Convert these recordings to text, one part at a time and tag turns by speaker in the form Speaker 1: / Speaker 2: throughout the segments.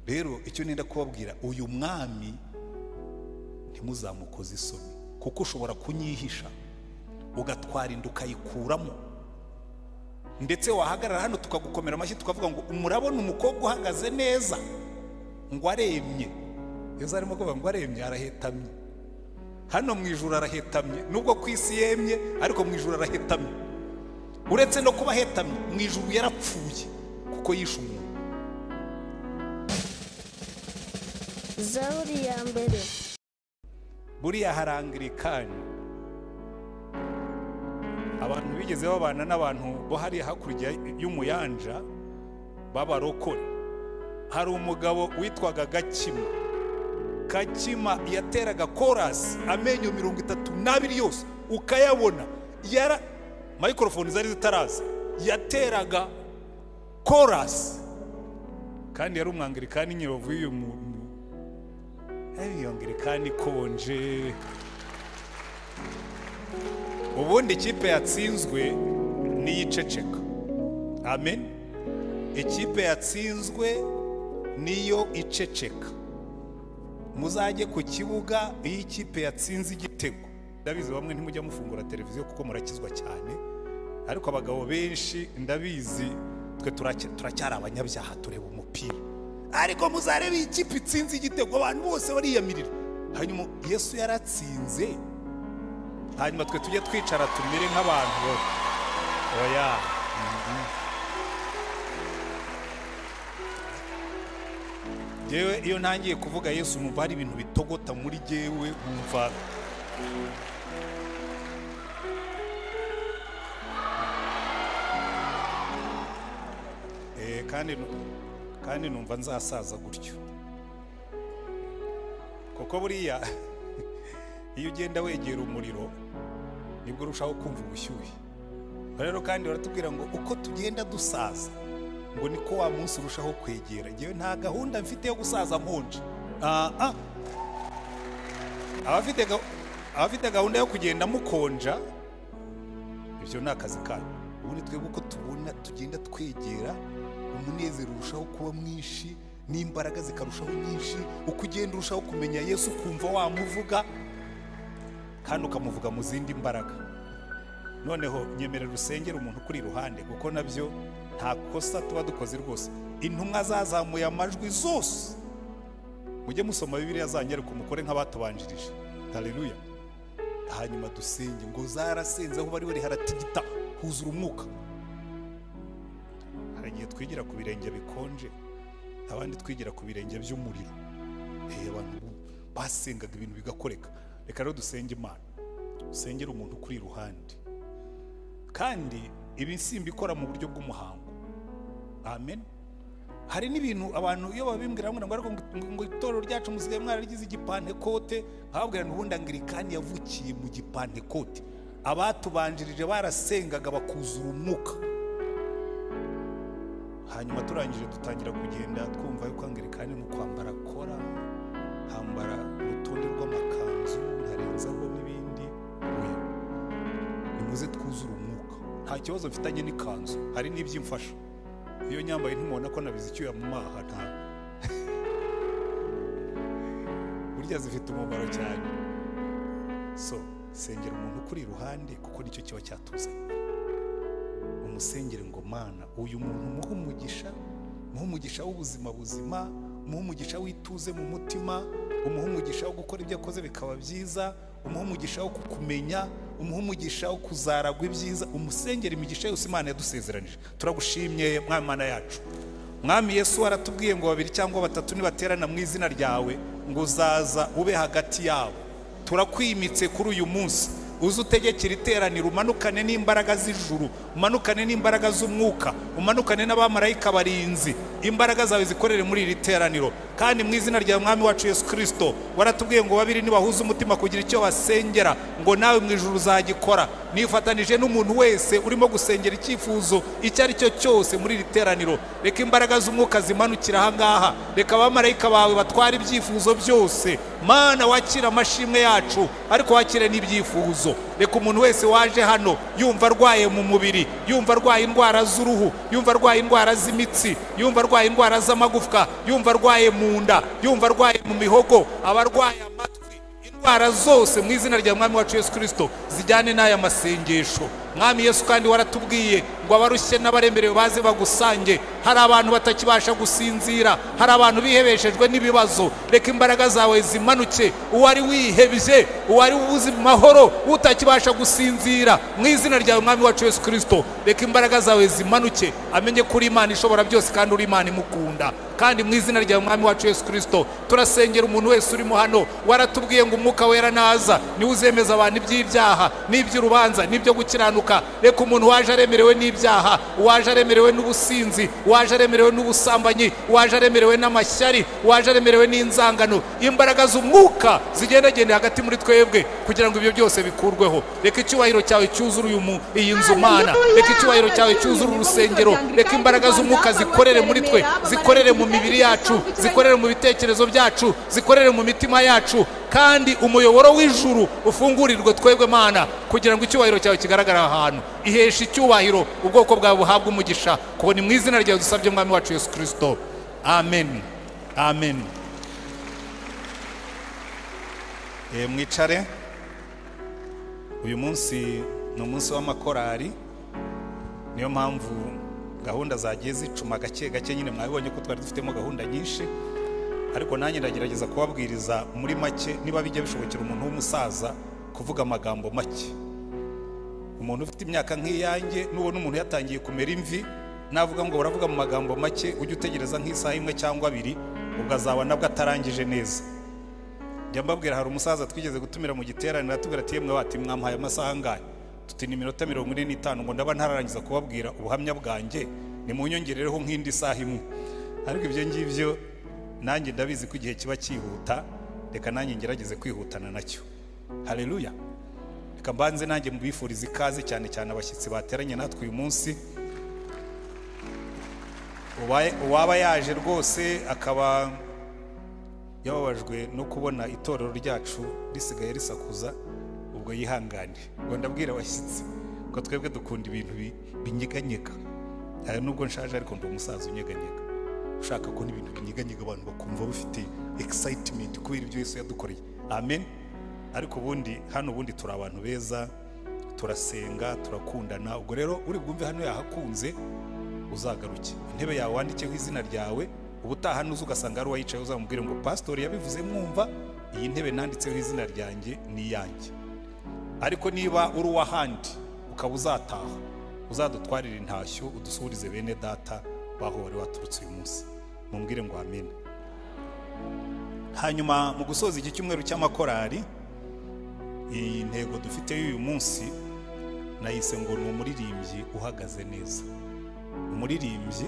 Speaker 1: rero icyo nenda kubabwira, uyu mwami ntimuzamukoze isoni, kuko ushobora kunyihisha ugatwara inda ukayikuramo, ndetse wahagarara hano tukagukomera amashyi tukavuga ngo murabona umukobwa uhagaze neza ngo aremye. Yesu arimo kuvuga ngo aremye, arahetamye. Hano mu ijuru arahetamye, nubwo ku isi yemye ariko mu ijuru arahetamye. Uretse no kuba ahetamye, mu ijuru yarapfuye kuko yishe umuntu.
Speaker 2: Zaburi ya mbere.
Speaker 1: Buriya harangirikani abantu bigeze babana n'abantu bo hariya hakurya y'umuyanja b'abarokore. Hari umugabo witwaga Gakima yateraga korasi amenyo 32 yose ukayabona, microphone zari zitaraza, yateraga korasi kandi yari umwangirikani nyirovu y'uyu muntu. Angirikani konje. Ubundi ikipe yatsinzwe ni iceceka. Amen. Ikipe yatsinzwe niyo iceceka. Muzajye ku kibuga iyi kipe yatsinze igitego. Ndabizi bamwe ntimujya mufungura televiziyo kuko murakizwa cyane, ariko abagabo benshi ndabizi twe turacyari abanyabyaha tureba umupira. Ariko muzarebe iyi kipe itsinze igitego abantu bose bariyamirira. Hanyuma Yesu yaratsinze, hanyuma twe tujye twicara tumire nk'abantu. Oya. Jewe iyo ntangiye kuvuga Yesu numva hari ibintu bitogota muri jewe, umva kandi numva nzasaza gutyo, kuko buriya iyo ugenda wegera umuriro nibwo urushaho kumva ubushyuhe. Rero kandi baratubwira ngo uko tugenda dusaza ngo niko wa munsi urushaho kwegera. Ngewe nta gahunda mfite yo gusaza mpunje. Abafite gahunda yo kugenda mukonja, ibyo ni akazi kanyu. Ubundi twebwe uko tubona tugenda twegera, umunezero urushaho kuba mwinshi n'imbaraga zikarushaho nyinshi. Uko ugenda urushaho kumenya Yesu, kumva wamuvuga kandi ukamuvuga mu zindi mbaraga. Noneho nyemerera usengera umuntu kuri iruhande, kuko nabyo nta kosa tuba dukoze rwose. Intumwa zazamuye amajwi zose, mujye musoma Bibiliya zanyereka umukore nk'abatubanjirije. Haleluya. Hanyuma dusenge ngo zarasenze aho bari haratigita huzura umwuka. Haragiye twigira ku birenge bikonje, abandi twigira ku birenge by'umuriro. Abantu basengaga ibintu bigakoreka. Reka rero dusenge Imana, usengera umuntu kuri iruhande, kandi ibi simbikora mu buryo bw'umuhango. Amen. Hari n'ibintu abantu iyo babimbwira ngo itorero ryacu musigaye mwararigize igipantekote, nkababwira n'ubundi angirikani yavukiye mu gipantekote. Abatubanjirije barasengaga bakuzura umwuka. Hanyuma turangije dutangira kugenda twumva yuko angirikani mu kwambara kora, hambara urutonde rw'amakanzu, ntarenzaho n'ibindi. Nimuze twuzura umwuka. Nta kibazo mfitanye n'ikanzu, hari n'ibyimfasha. Iyo nyambaye ntimubona ko nabizi icyuya mu maha, nta burya zifite umumaro cyane. So sengera umuntu kuri iruhande, kuko nicyo kiba cyatuzanye. Umusengere ngo Mana, uyu muntu muhe umugisha, muhe umugisha w'ubuzima buzima, muhe umugisha w'ituze mu mutima, umuhe umugisha wo gukora ibyo akoze bikaba byiza, umuhe umugisha wo kukumenya, umuhe umugisha wo kuzaragwa ibyiza. Umusengere imigisha yose Imana yadusezeranije. Turagushimye Mwami Mana yacu. Mwami Yesu aratubwiye ngo 2 cyangwa 3 nibaterana mu izina ryawe ngo uzaza ube hagati yabo. Turakwimitse kuri uyu munsi, uzi utegekera iteraniro, umanukane n'imbaraga z'ijuru, umanukane n'imbaraga z'umwuka, umanukane n'abamarayika barinzi. Imbaraga zawe zikorere muri iri teraniro, kandi mu izina rya Mwami wacu Yesu Kristo waratubwiye ngo 2 nibahuza umutima kugira icyo basengera, ngo nawe mu ijuru uzagikora. Nifatanije n'umuntu wese urimo gusengera icyifuzo icyo ari cyo cyose muri iri teraniro. Reka imbaraga z'umwuka zimanukira aha ngaha, reka abamarayika bawe batwara ibyifuzo byose. Mana, wakira amashimwe yacu, ariko wakire n'ibyifuzo. reka umuntu wese waje hano yumva arwaye mu mubiri, yumva arwaye indwara z'uruhu, yumva arwaye indwara z'imitsi, yumva arwaye indwara z'amagufwa, yumva arwaye mu nda, yumva arwaye mu mihogo, abarwaye amatwi, indwara zose mu izina rya mwami wacu Yesu Kristo zijyane n'aya masengesho. Mwami Yesu kandi waratubwiye ngo abarushye n'abaremerewe baze bagusange. Hari abantu batakibasha gusinzira, hari abantu bihebeshejwe n'ibibazo, reka imbaraga zawe zimanuke. Uwari wihebye, uwari ubuze mahoro, utakibasha gusinzira, mu izina rya mwami wacu Yesu Kristo reka imbaraga zawe zimanuke, amenye kuri Imana ishobora byose kandi uri Imana imukunda. Kandi mu izina rya mwami wacu Yesu Kristo turasengera umuntu wese urimo hano. Waratubwiye ngo umwuka wera naza niwe uzemeza abantu iby'ibyaha n'iby'urubanza n'ibyo gukiranuka. Reka umuntu waje aremerewe n'ibyaha, waje aremerewe n'ubusinzi, waje aremerewe n'ubusambanyi, waje aremerewe n'amashyari, waje aremerewe n'inzangano, imbaraga z'umwuka zigendagende hagati muri twebwe kugira ngo ibyo byose bikurweho. Reka icyubahiro cyawe cyuzure iyi nzu Mana, reka icyubahiro cyawe cyuzure urusengero, reka imbaraga z'umwuka zikorere muri twe, zikorere mu mibiri yacu, zikorere mu bitekerezo byacu, zikorere mu mitima yacu, kandi umuyoboro w'ijuru ufungurirwe twebwe Mana kugira ngo icyubahiro cyawe kigaragara ahantu. Ihesha icyubahiro ubwoko bwawe buhabwa umugisha, kubona mu izina ryawe dusabye mwami wacu Yesu Kristo, amen, amen. Mwicare. Uyu munsi ni umunsi w'amakorari, niyo mpamvu gahunda zagiye zicuma gake gake. Nyine mwabibonye ko twari dufitemo gahunda nyinshi, ariko nanjye ndagerageza kubabwiriza muri make, niba bijya bishobokera umuntu w'umusaza kuvuga amagambo make. Umuntu ufite imyaka nk'iyanjye nubona umuntu yatangiye kumera imvi, navuga ngo uravuga mu magambo make, ujye utegereza nk'isaha imwe cyangwa abiri, ubwo azaba nabwo atarangije neza. Njya mbabwira, hari umusaza twigeze gutumira mu giterane, atubwira ati yemwe bati mwampaye amasaha angahe? Tuti ni minota 45, ngo ndaba ntararangiza kubabwira ubuhamya bwanjye, ni mu nyongerereho nk'indi saha imwe. Ariko ibyo ngibyo nanjye ndabizi ko igihe kiba cyihuta, reka nanjye ngerageze kwihutana nacyo. Haleluya. Reka mbanze nanjye mubifuriza ikaze, cyane cyane abashyitsi bateranye natwe uyu munsi. Uwaba yaje rwose akaba yababajwe no kubona itorero ryacu risigaye risakuza, ubwo yihangane. Ngo ndabwira abashyitsi ko twebwe dukunda ibintu binyeganyega. Nubwo nshaje ariko ndi umusaza unyeganyega, ushaka ko n'ibintu binyeganyega abantu bakumva bafite excitement kubera ibyo Yesu yadukoreye. Amen. Ariko ubundi turi abantu beza, turasenga, turakundana. Ubwo rero uri bwumve hano yahakunze, uzagaruke intebe yawe wandikeho izina ryawe. Ubutaha nuza ugasanga ari uwayicaye, uzamubwire ngo pastor yabivuze mwumva, iyi ntebe nanditseho izina ryanjye ni yanjye. Ariko niba uri uwahandi ukaba uzataha, uzadutwarira intashyo udusuhurize bene data bahore waturutse uyu munsi, mumbwire ngo amen. Hanyuma mu gusoza iki cyumweru cy'amakorari, iyi ntego dufite uyu munsi nayise ngo ni umuririmbyi uhagaze neza. Umuririmbyi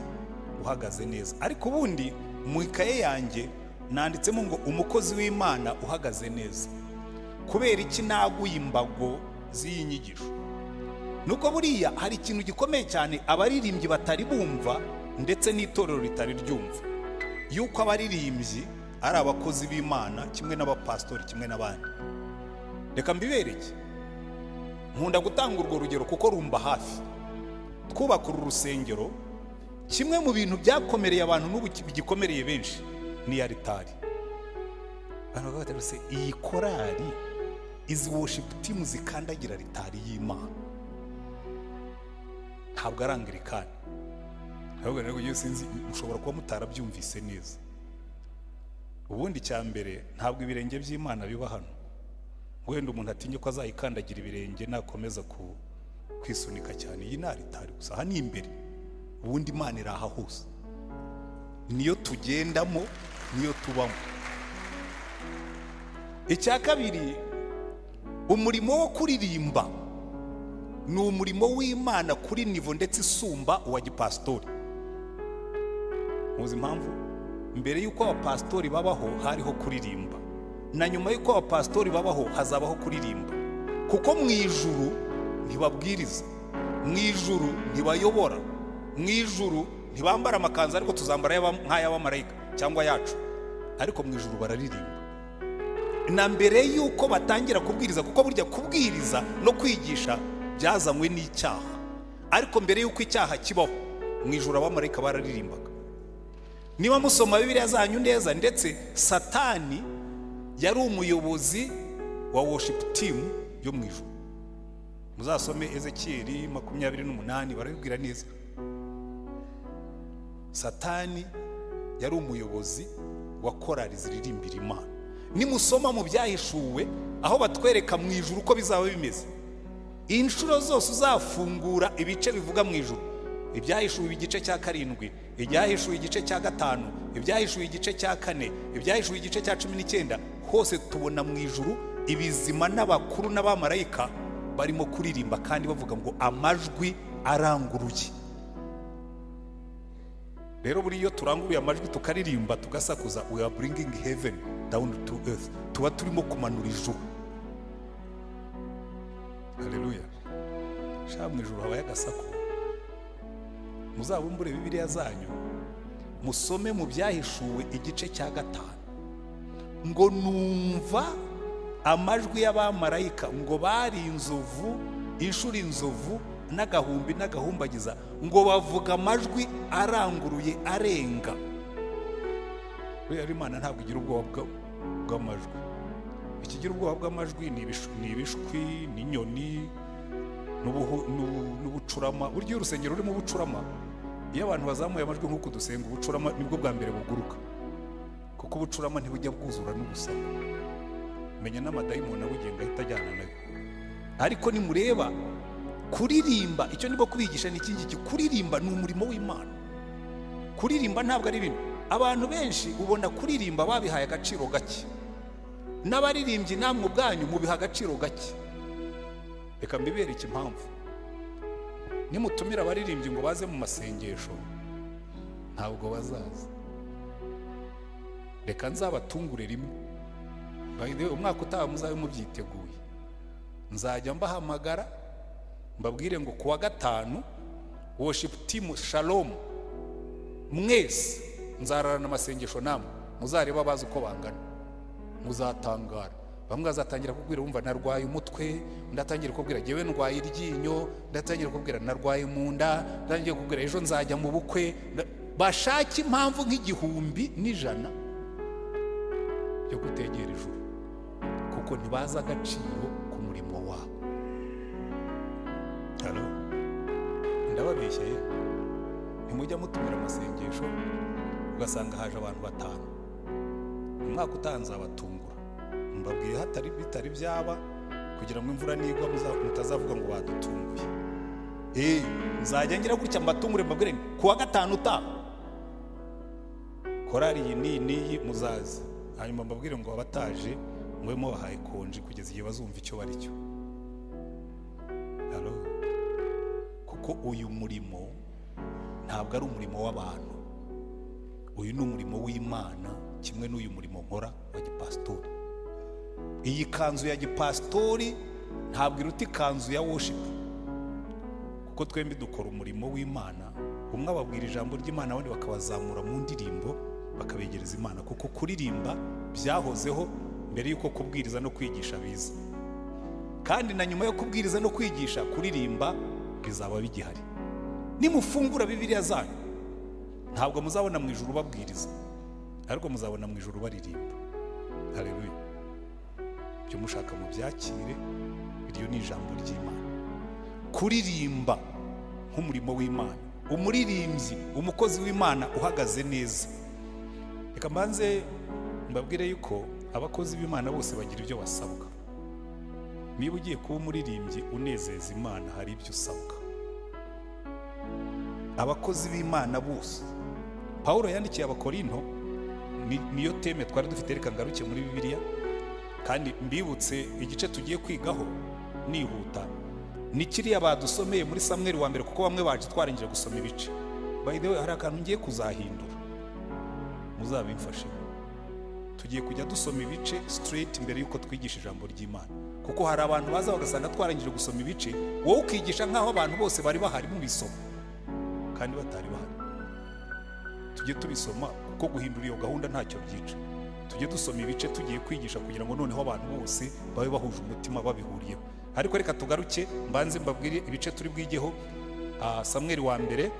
Speaker 1: uhagaze neza. Ariko ubundi mu ikaye yanjye nanditsemo ngo umukozi w'Imana uhagaze neza. Kubera iki naguye imbago z'iyi nyigisho? Nuko buriya hari ikintu gikomeye cyane abaririmbyi batari bumva, ndetse n'itorero ritari ryumva, yuko abaririmbyi ari abakozi b'Imana kimwe n'abapastori kimwe n'abandi. Reka mbibereke. Nkunda gutanga urwo rugero kuko rumba hafi. Twubaka urusengero, kimwe mu bintu byakomereye abantu n'ubu bigikomereye benshi ni aritari. Abantu bavuga iyi korari, izi worship team zikandagira aritari y'Imana, ntabwo ari Anglikani. Ahubwo rero iyo sinzi, mushobora kuba mutarabyumvise neza. Ubundi cya mbere, ntabwo ibirenge by'Imana biba hano. Wenda umuntu atinye ko azayikandagira ibirenge nakomeza kwisunika cyane. Iyi ni aritari gusa, aha ni imbere. Ubundi Imana iri aha hose, niyo tugendamo, niyo tubamo. Icya kabiri, umurimo wo kuririmba ni umurimo w'Imana kuri nivo ndetse isumba uwa gipastori. Muzi impamvu? Mbere y'uko abapastori babaho hariho kuririmba, na nyuma y'uko abapastori babaho hazabaho kuririmba. Kuko mu ijuru ntibabwiriza, mu ijuru ntibayobora, mu ijuru ntibambara amakanzu ariko tuzambara nk'ay'abamarayika cyangwa yacu, ariko mu ijuru bararirimba. na mbere yuko batangira kubwiriza, kuko burya kubwiriza no kwigisha byazanywe n'icyaha. Ariko mbere yuko icyaha kibaho, mu ijuru abamarayika bararirimbaga. Niba musoma Bibiliya zanyu neza, ndetse Satani yari umuyobozi wa worship team yo mu ijuru. Muzasome Ezekiyeli 28 barabibwira neza. Satani yari umuyobozi wa korali ziririmbira Imana. Nimusoma mu byahishuwe aho batwereka mu ijuru uko bizaba bimeze, inshuro zose uzafungura ibice bivuga mu ijuru, ibyahishuwe igice cya 7, ibyahishuwe igice cya 5, ibyahishuwe igice cya 4, ibyahishuwe igice cya 19, hose tubona mu ijuru ibizima n'abakuru n'abamarayika barimo kuririmba kandi bavuga ngo amajwi aranguruye. Rero buri iyo turanguruye amajwi tukaririmba tugasakuza, we are bringing heaven down to earth. Tuba turimo kumanura ijuru. Haleluya. Shamwe ijuru habaye agasako. Muzabumbure Bibiliya zanyu, musome mu byahishuwe igice cya 5, ngo numva amajwi y'abamarayika ngo bari inzovu, inshuro inzovu n'agahumbi n'agahumbagiza, ngo bavuga amajwi aranguruye arenga. Rero Imana ntabwo igira ubwoba bw'amajwi. Ikigira ubwoba bw'amajwi ni ibishwi n'inyoni n'ubucurama. Buryo urusengero rurimo ubucurama, iyo abantu bazamuye amajwi nk'uko dusenga, ubucurama nibwo bwa mbere buguruka, kuko ubucurama ntibujya bwuzura n'ubusabe. Menya n'amadayimoni abugenga ahita ajyana nayo. Ariko nimureba kuririmba, icyo nibwo kubigisha ni iki ngiki. Kuririmba ni umurimo w'Imana. Kuririmba ntabwo ari ibintu. Abantu benshi ubona kuririmba babihaye agaciro gake, n'abaririmbyi namwe ubwanyu mubiha agaciro gake. Reka mbibere iki impamvu. Nimutumira abaririmbyi ngo baze mu masengesho, ntabwo bazaza. Reka nzabatungure rimwe. Umwaka utaha muzabe mubyiteguye. Nzajya mbahamagara mbabwire ngo kuwa 5 worship team Shalom, mwese nzararana amasengesho namwe, muzareba bazi uko bangana, muzatangara. Bamwe bazatangira kubwira umva narwaye umutwe, ndatangira kubwira jewe ndwaye iryinyo, ndatangira kubwira narwaye mu nda, ndatangira kubwira ejo nzajya mu bukwe. Bashaka impamvu nk'igihumbi n'ijana yo gutegera ijuru, kuko ntibaza agaciro ku murimo wabo. Halo, ndababeshye, ntimujya mutumira amasengesho ugasanga haje abantu 5. Umwaka utanze abatungura, mbabwiye bitari byaba, kugira ngo imvura nigwa mutazavuga ngo badutunguye. Nzajya ngira gutya mbatungure mbabwire kuwa 5 utaha korari iyi n'iyi muzazi, hanyuma mbabwire ngo abataje mwe mubahaye konji kugeza igihe bazumva icyo bari cyo. Halo, kuko uyu murimo ntabwo ari umurimo w'abantu, uyu ni umurimo w'Imana, kimwe n'uyu murimo nkora wa gipastori. Iyi kanzu ya gipastori ntabwo iruta ikanzu ya worship, kuko twembi dukora umurimo w'Imana. Umwe ababwira ijambo ry'Imana, abandi bakabazamura mu ndirimbo bakabegereza Imana, kuko kuririmba byahozeho mbere yuko kubwiriza no kwigisha biza, kandi na nyuma yo kubwiriza no kwigisha kuririmba bizaba bigihari. Nimufungura Bibiliya zanyu, ntabwo muzabona mu ijuru babwiriza, ariko muzabona mu ijuru baririmba. Haleluya. Byo mushaka mu byakire, iryo ni ijambo ry'Imana. Kuririmba nk'umurimo w'Imana, umuririmbyi, umukozi w'Imana uhagaze neza. Reka mbanze mbabwire yuko abakozi b'Imana bose bagira ibyo basabwa. Niba ugiye kuba umuririmbyi unezeza Imana, hari ibyo usabwa. Abakozi b'Imana bose, Pawulo yandikiye Abakorinto, niyo teme twari dufite. Reka ngaruke muri Bibiliya, kandi mbibutse igice tugiye kwigaho nihuta, ni kiriya badusomeye muri Samweli wa mbere, kuko bamwe baje twarinjira gusoma ibice. By the way, hari akantu ngiye kuzahindura, muzabimfashe. Tugiye kujya dusoma ibice straight mbere yuko twigisha ijambo ry'Imana, kuko hari abantu baza bagasanga twarangije gusoma ibice, wowe ukigisha nk'aho abantu bose bari bahari mu bisoma kandi batari bahari. Tujye tubisoma, kuko guhindura iyo gahunda ntacyo byica. tujye dusoma ibice tugiye kwigisha kugira ngo noneho abantu bose babe bahuje umutima babihuriyeho. Ariko reka tugaruke mbanze mbabwire ibice turi bwigeho. Samweli wa mbere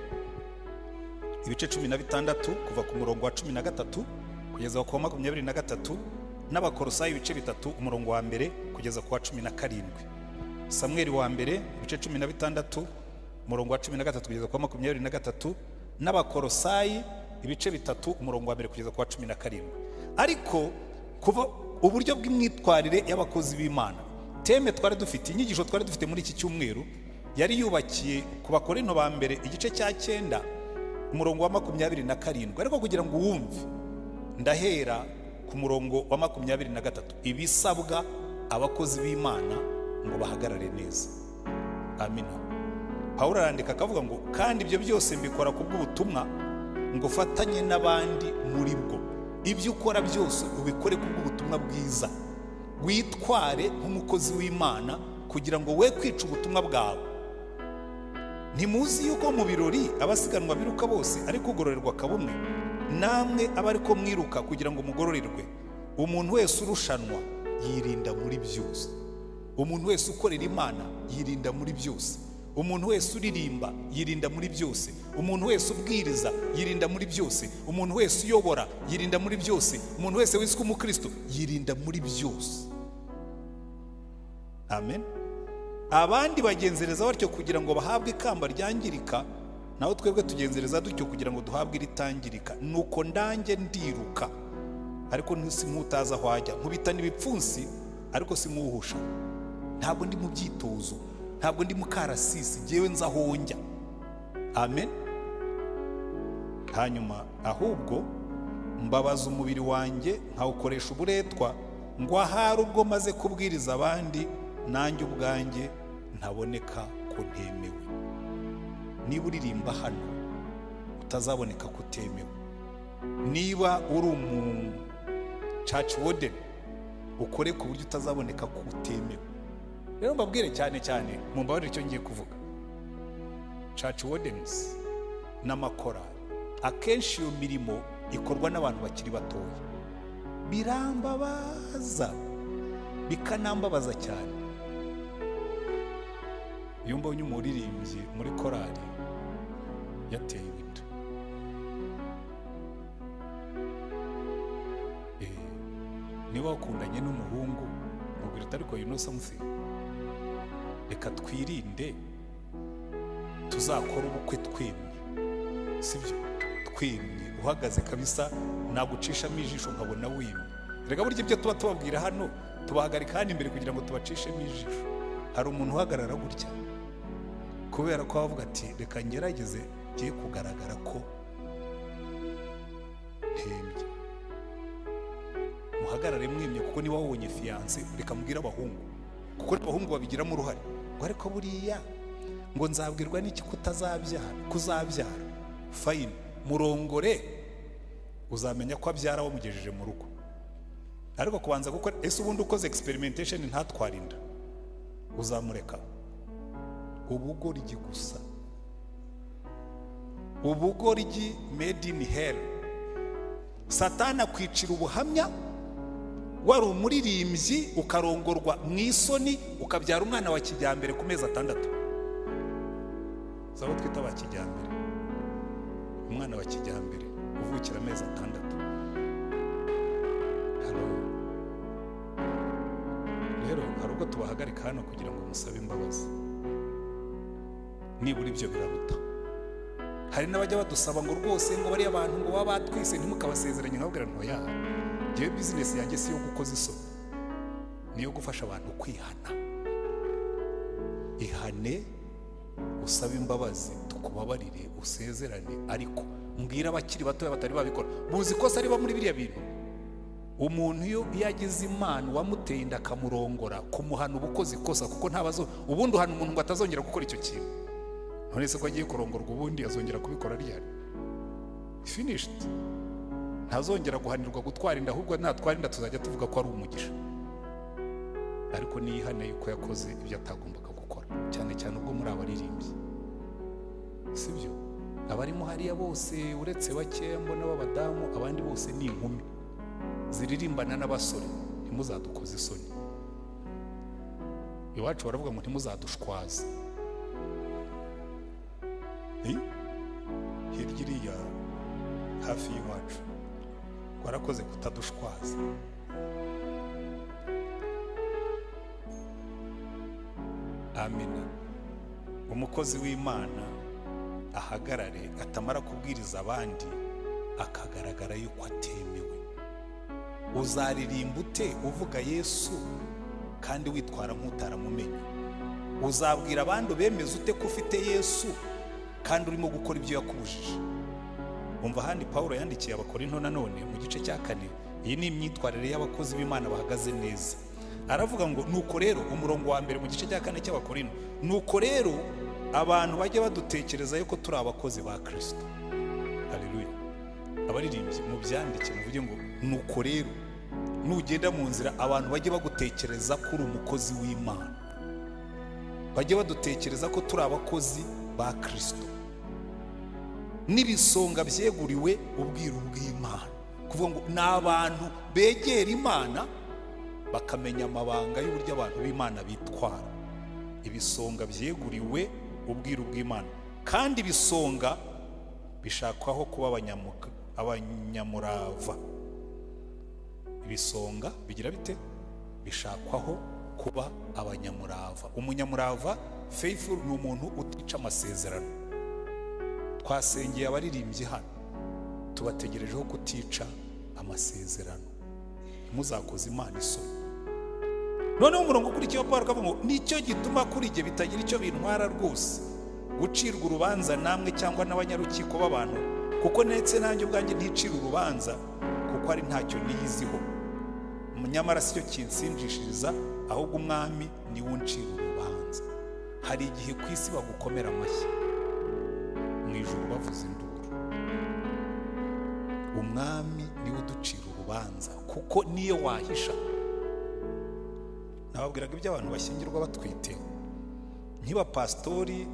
Speaker 1: ibice 16 kuva ku murongo wa 13 kugeza ku wa 23, n'Abakolosayi ibice 3 umurongo wa mbere kugeza ku wa 17. Samweli wa mbere ibice 16 umurongo wa 13 kugeza ku wa 23, n'Abakolosayi ibice 3 umurongo wa mbere kugeza ku wa 17. Ariko kuva uburyo bw'imyitwarire y'abakozi b'Imana, teme twari dufite, inyigisho twari dufite muri iki cyumweru yari yubakiye ku Bakorinto ba mbere igice cya 9 umurongo wa 27. Ariko kugira ngo wumve, ndahera ku murongo wa 23, ibisabwa abakozi b'Imana ngo bahagarare neza. Amina. Pawulo arandika akavuga ngo kandi ibyo byose mbikora ku bw'ubutumwa ngo fatanye n'abandi muri bwo. Ibyo ukora byose ubikore ku bw'ubutumwa bwiza, witware nk'umukozi w'Imana kugira ngo we kwica ubutumwa bwawe. Ntimuzi yuko mu birori abasiganwa biruka bose ariko ugororerwa kabumwe? Namwe aba ariko mwiruka kugira ngo mugororerwe. Umuntu wese urushanwa yirinda muri byose. Umuntu wese ukorera Imana yirinda muri byose. Umuntu wese uririmba yirinda muri byose. Umuntu wese ubwiriza yirinda muri byose. Umuntu wese uyobora yirinda muri byose. Umuntu wese wiswe umukristo yirinda muri byose. Amen. Abandi bagenzereza batyo kugira ngo bahabwe ikamba ryangirika, naho twebwe tugenzereza dutyo kugira ngo duhabwe iritangirika. Nuko ndange ndiruka, ariko ntisimutaza aho ajya. Nkubita n'ibipfunsi, ariko simuhusha. Ntabwo ndi mu byitozo, ntabwo ndi mu karasisi, jyewe nza aho njya. Amen. Hanyuma ahubwo mbabaza umubiri wanjye nkawukoresha uburetwa, ngo ahari ubwo maze kubwiriza abandi nanjye ubwanjye ntaboneka ko ntemewe. Niba uririmba hano utazaboneka ko utemewe. Niba uri umu church warden ukore ku buryo utazaboneka ko utemewe. Rero mbabwire cyane cyane mu mbabarire icyo ngiye kuvuga. Church wardens n'amakorali akenshi iyo mirimo ikorwa n'abantu bakiri batoya. Birambabaza, bikanambabaza cyane. Iyo mbonye umuririmbyi muri korali yateye inda, niba wakundanye n'umuhungu mubwira ati ariko you know something, reka twirinde tuzakora ubukwe twemye. Sibyo? Twemye uhagaze kabisa, nagucishamo ijisho nkabona wimye. Reka burya ibyo tuba tubabwira hano tubahagarika hano imbere kugira ngo tubacishemo ijisho. Hari umuntu uhagarara gutya kubera ko avuga ati reka ngerageze giye kugaragara ko ntembye. Muhagarare mwimye, kuko niba wabonye fiance reka mbwira abahungu, kuko abahungu babigiramo uruhare. Ngo ariko buriya ngo nzabwirwa n'iki kuzabyara. Fine, murongore uzamenya ko abyara wamugejeje mu rugo. Ariko kubanza gukora, ese ubundi ukoze experimentation ntatwarinda, uzamureka? Ubugoryi gusa, ubugoryi made in hell. Satana kwicira ubuhamya, wari umuririmbyi ukarongorwa mu isoni ukabyara umwana wa kijyambere ku mezi 6. Zabo twita ba kijyambere, umwana wa kijyambere uvukira amezi 6. Rero hari ubwo tubahagarika hano kugira ngo musabe imbabazi. Nibura ibyo biraruta. Hari n'abajya badusaba ngo rwose ngo bari abantu ngo baba batwise ntimukabasezeranye. Nkabwira ntoya, ngewe business yanjye si yo gukoza isoni, niyo gufasha abantu kwihana. Ihane, usaba imbabazi, tukubabarire, usezerane. Ariko mbwira abakiri bato batari babikora, muzi ko ari ba muri biriya bintu. Umuntu iyo yagize Imana wamuteye inda akamurongora, kumuhana ubukozi kosa, kuko ntabazo ubundi uhana umuntu ngo atazongera gukora icyo kintu. None se ko agiye kurongorwa ubundi azongera kubikora ryari? Finished. Ntazongera guhanirwa gutwara inda, ahubwo natwara inda tuzajya tuvuga ko ari umugisha. Ariko niyihane yuko yakoze ibyo atagombaga gukora, cyane cyane ubwo muri abaririmbyi. Sibyo? Abarimo hariya bose uretse bake mbona b'abadamu, abandi bose ni inkumi. ziririmbana n'abasore ntimuzadukoze isoni. Iwacu baravuga ngo ntimuzadushwaze. Hirya iriya hafi y'iwacu warakoze kutadushwaza. Amina. Umukozi w'Imana ahagarare atamara kubwiriza abandi akagaragara yuko atemewe. Uzaririmba ute uvuga Yesu kandi witwara nk'utaramumenye? Uzabwira abandi bemeza ute ko ufite Yesu kandi urimo gukora ibyo yakubujije? Umva handi Paulo yandikiye Abakorinto nanone mu gice cya 4. Iyi ni imyitwarire y'abakozi b'Imana bahagaze neza. Aravuga ngo nuko rero, umurongo wa mbere mu gice cya 4 cy'Abakorinto, nuko rero abantu bajye badutekereza yuko turi abakozi ba Kristo. Haleluya. Abaririmbyi mu byandike muvuge ngo nuko rero, nugenda mu nzira abantu bajye bagutekereza ko uri umukozi w'Imana, bajye badutekereza ko turi abakozi ba Kristo, n'ibisonga byeguriwe ubwiru bw'Imana. Kuvuga ngo n'abantu begera Imana bakamenya amabanga y'uburyo abantu b'Imana bitwara. Ibisonga byeguriwe ubwiru bw'Imana, kandi ibisonga bishakwaho kuba abanyamurava. Ibisonga bigira bite? Bishakwaho kuba abanyamurava. Umunyamurava, faithful, ni umuntu utica amasezerano. Twasengeye abaririmbyi hano, tubategerejeho kutica amasezerano. Muzakoze Imana isoni. Noneho umurongo ukurikiyeho Paulo akavuga ngo nicyo gituma kuri jye bitagira icyo bintwara rwose gucirwa urubanza namwe cyangwa n'abanyarukiko b'abantu, kuko ndetse nanjye ubwanjye nticira urubanza, kuko ari ntacyo niyiziho. Nyamara si cyo kinsindishiriza, ahubwo umwami niwe uncira urubanza. Hari igihe ku isi bagukomera amashyi, mu ijuru bavuza induru. Umwami niwe uducira urubanza, kuko niyo wahisha. Nababwiraga ibyo abantu bashyingirwa batwite. Nkiba pastori,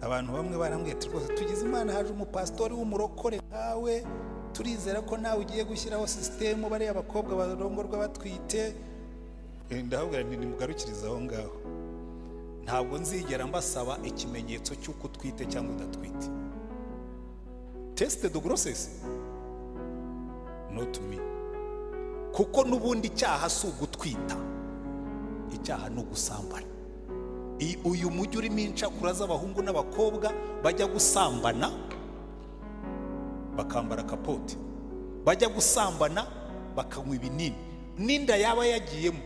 Speaker 1: abantu bamwe barambwiye ati rwose tugize Imana haje umupastori w'umurokore nkawe, turizera ko nawe ugiye gushyiraho system bariya abakobwa barongorwa batwite. Ndababwira nti nimugarukiriza aho ngaho. Ntabwo nzigera mbasaba ikimenyetso cy'uko utwite cyangwa udatwite. Test de grossesse not me. Kuko nubundi icyaha si ugutwita, icyaha ni ugusambana. Uyu mujyi urimo incakura z'abahungu n'abakobwa bajya gusambana bakambara kapote, bajya gusambana bakanywa ibinini, n'inda yaba yagiyemo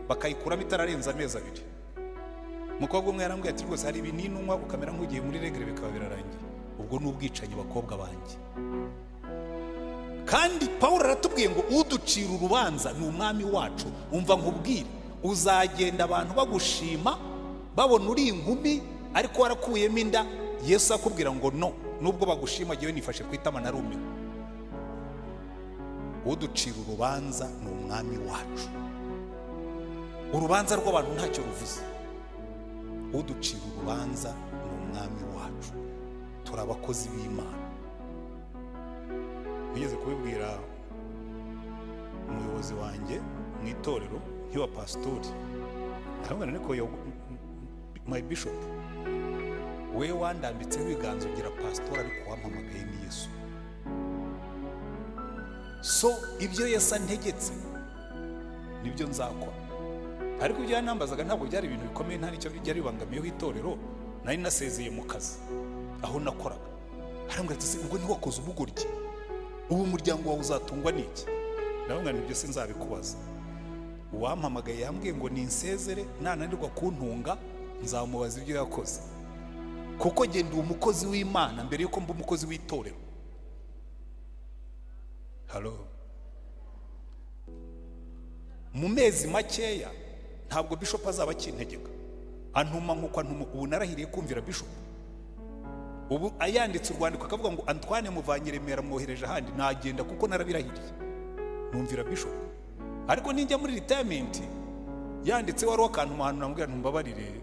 Speaker 1: bakayikuramo itararenza amezi 2. Umukobwa umwe yarambwiye ati rwose hari ibinini unywa ukamera nk'ugiye muri regre bikaba birarangiye. Ubwo n'ubwicanyi bakobwa banjye. Kandi Paulo aratubwiye ngo uducira urubanza ni umwami wacu. Umva nkubwire, uzagenda abantu bagushima babona uri inkumi ariko warakuyemo inda. Yesu akubwira ngo no, nubwo bagushima giye nifashe kwitama na rume. Uducira urubanza ni umwami wacu. Urubanza rw'abantu ntacyo ruvuze. Uducira urubanza ni umwami wacu. Turi abakozi b'Imana. Bigeze kubibwira umuyobozi wanjye mu itorero nkiwa pastori. Ndabona niko my bishop, we wandambitseho ibiganza ugira pastor ariko wampamagaye ni Yesu. So ibyo Yesu antegetse nibyo nzakora. Ariko ibyo yanambazaga ntabwo byari ibintu bikomeye, nta nicyo byari bibangamiyeho itorero. Nari nasezeye mu kazi aho nakoraga. Arambwira ati ubwo ni wakoze ubugoryi, ubu umuryango wawe uzatungwa n'iki? Ndabona nibyo sinzabikubaza. Uwampamagaye yambwiye ngo ninsezere, nananirwa kuntunga nzamubaza ibyo yakoze, kuko genda umukozi w'Imana mbere yuko mba umukozi w'itorero. Hello. Mu mezi makeya ntabwo bishop azaba kintegeka, antuma nkuko antuma. Ubu narahiriye kumvira bishop. Ubu ayanditse urwandiko akavuga ngo Antoine muvanye Remera mwohereje ahandi, nagenda kuko narabirahiriye numvira bishop. Ariko ninjya muri retirement yanditse wari wakantu mahano nambwira ntumbabarire,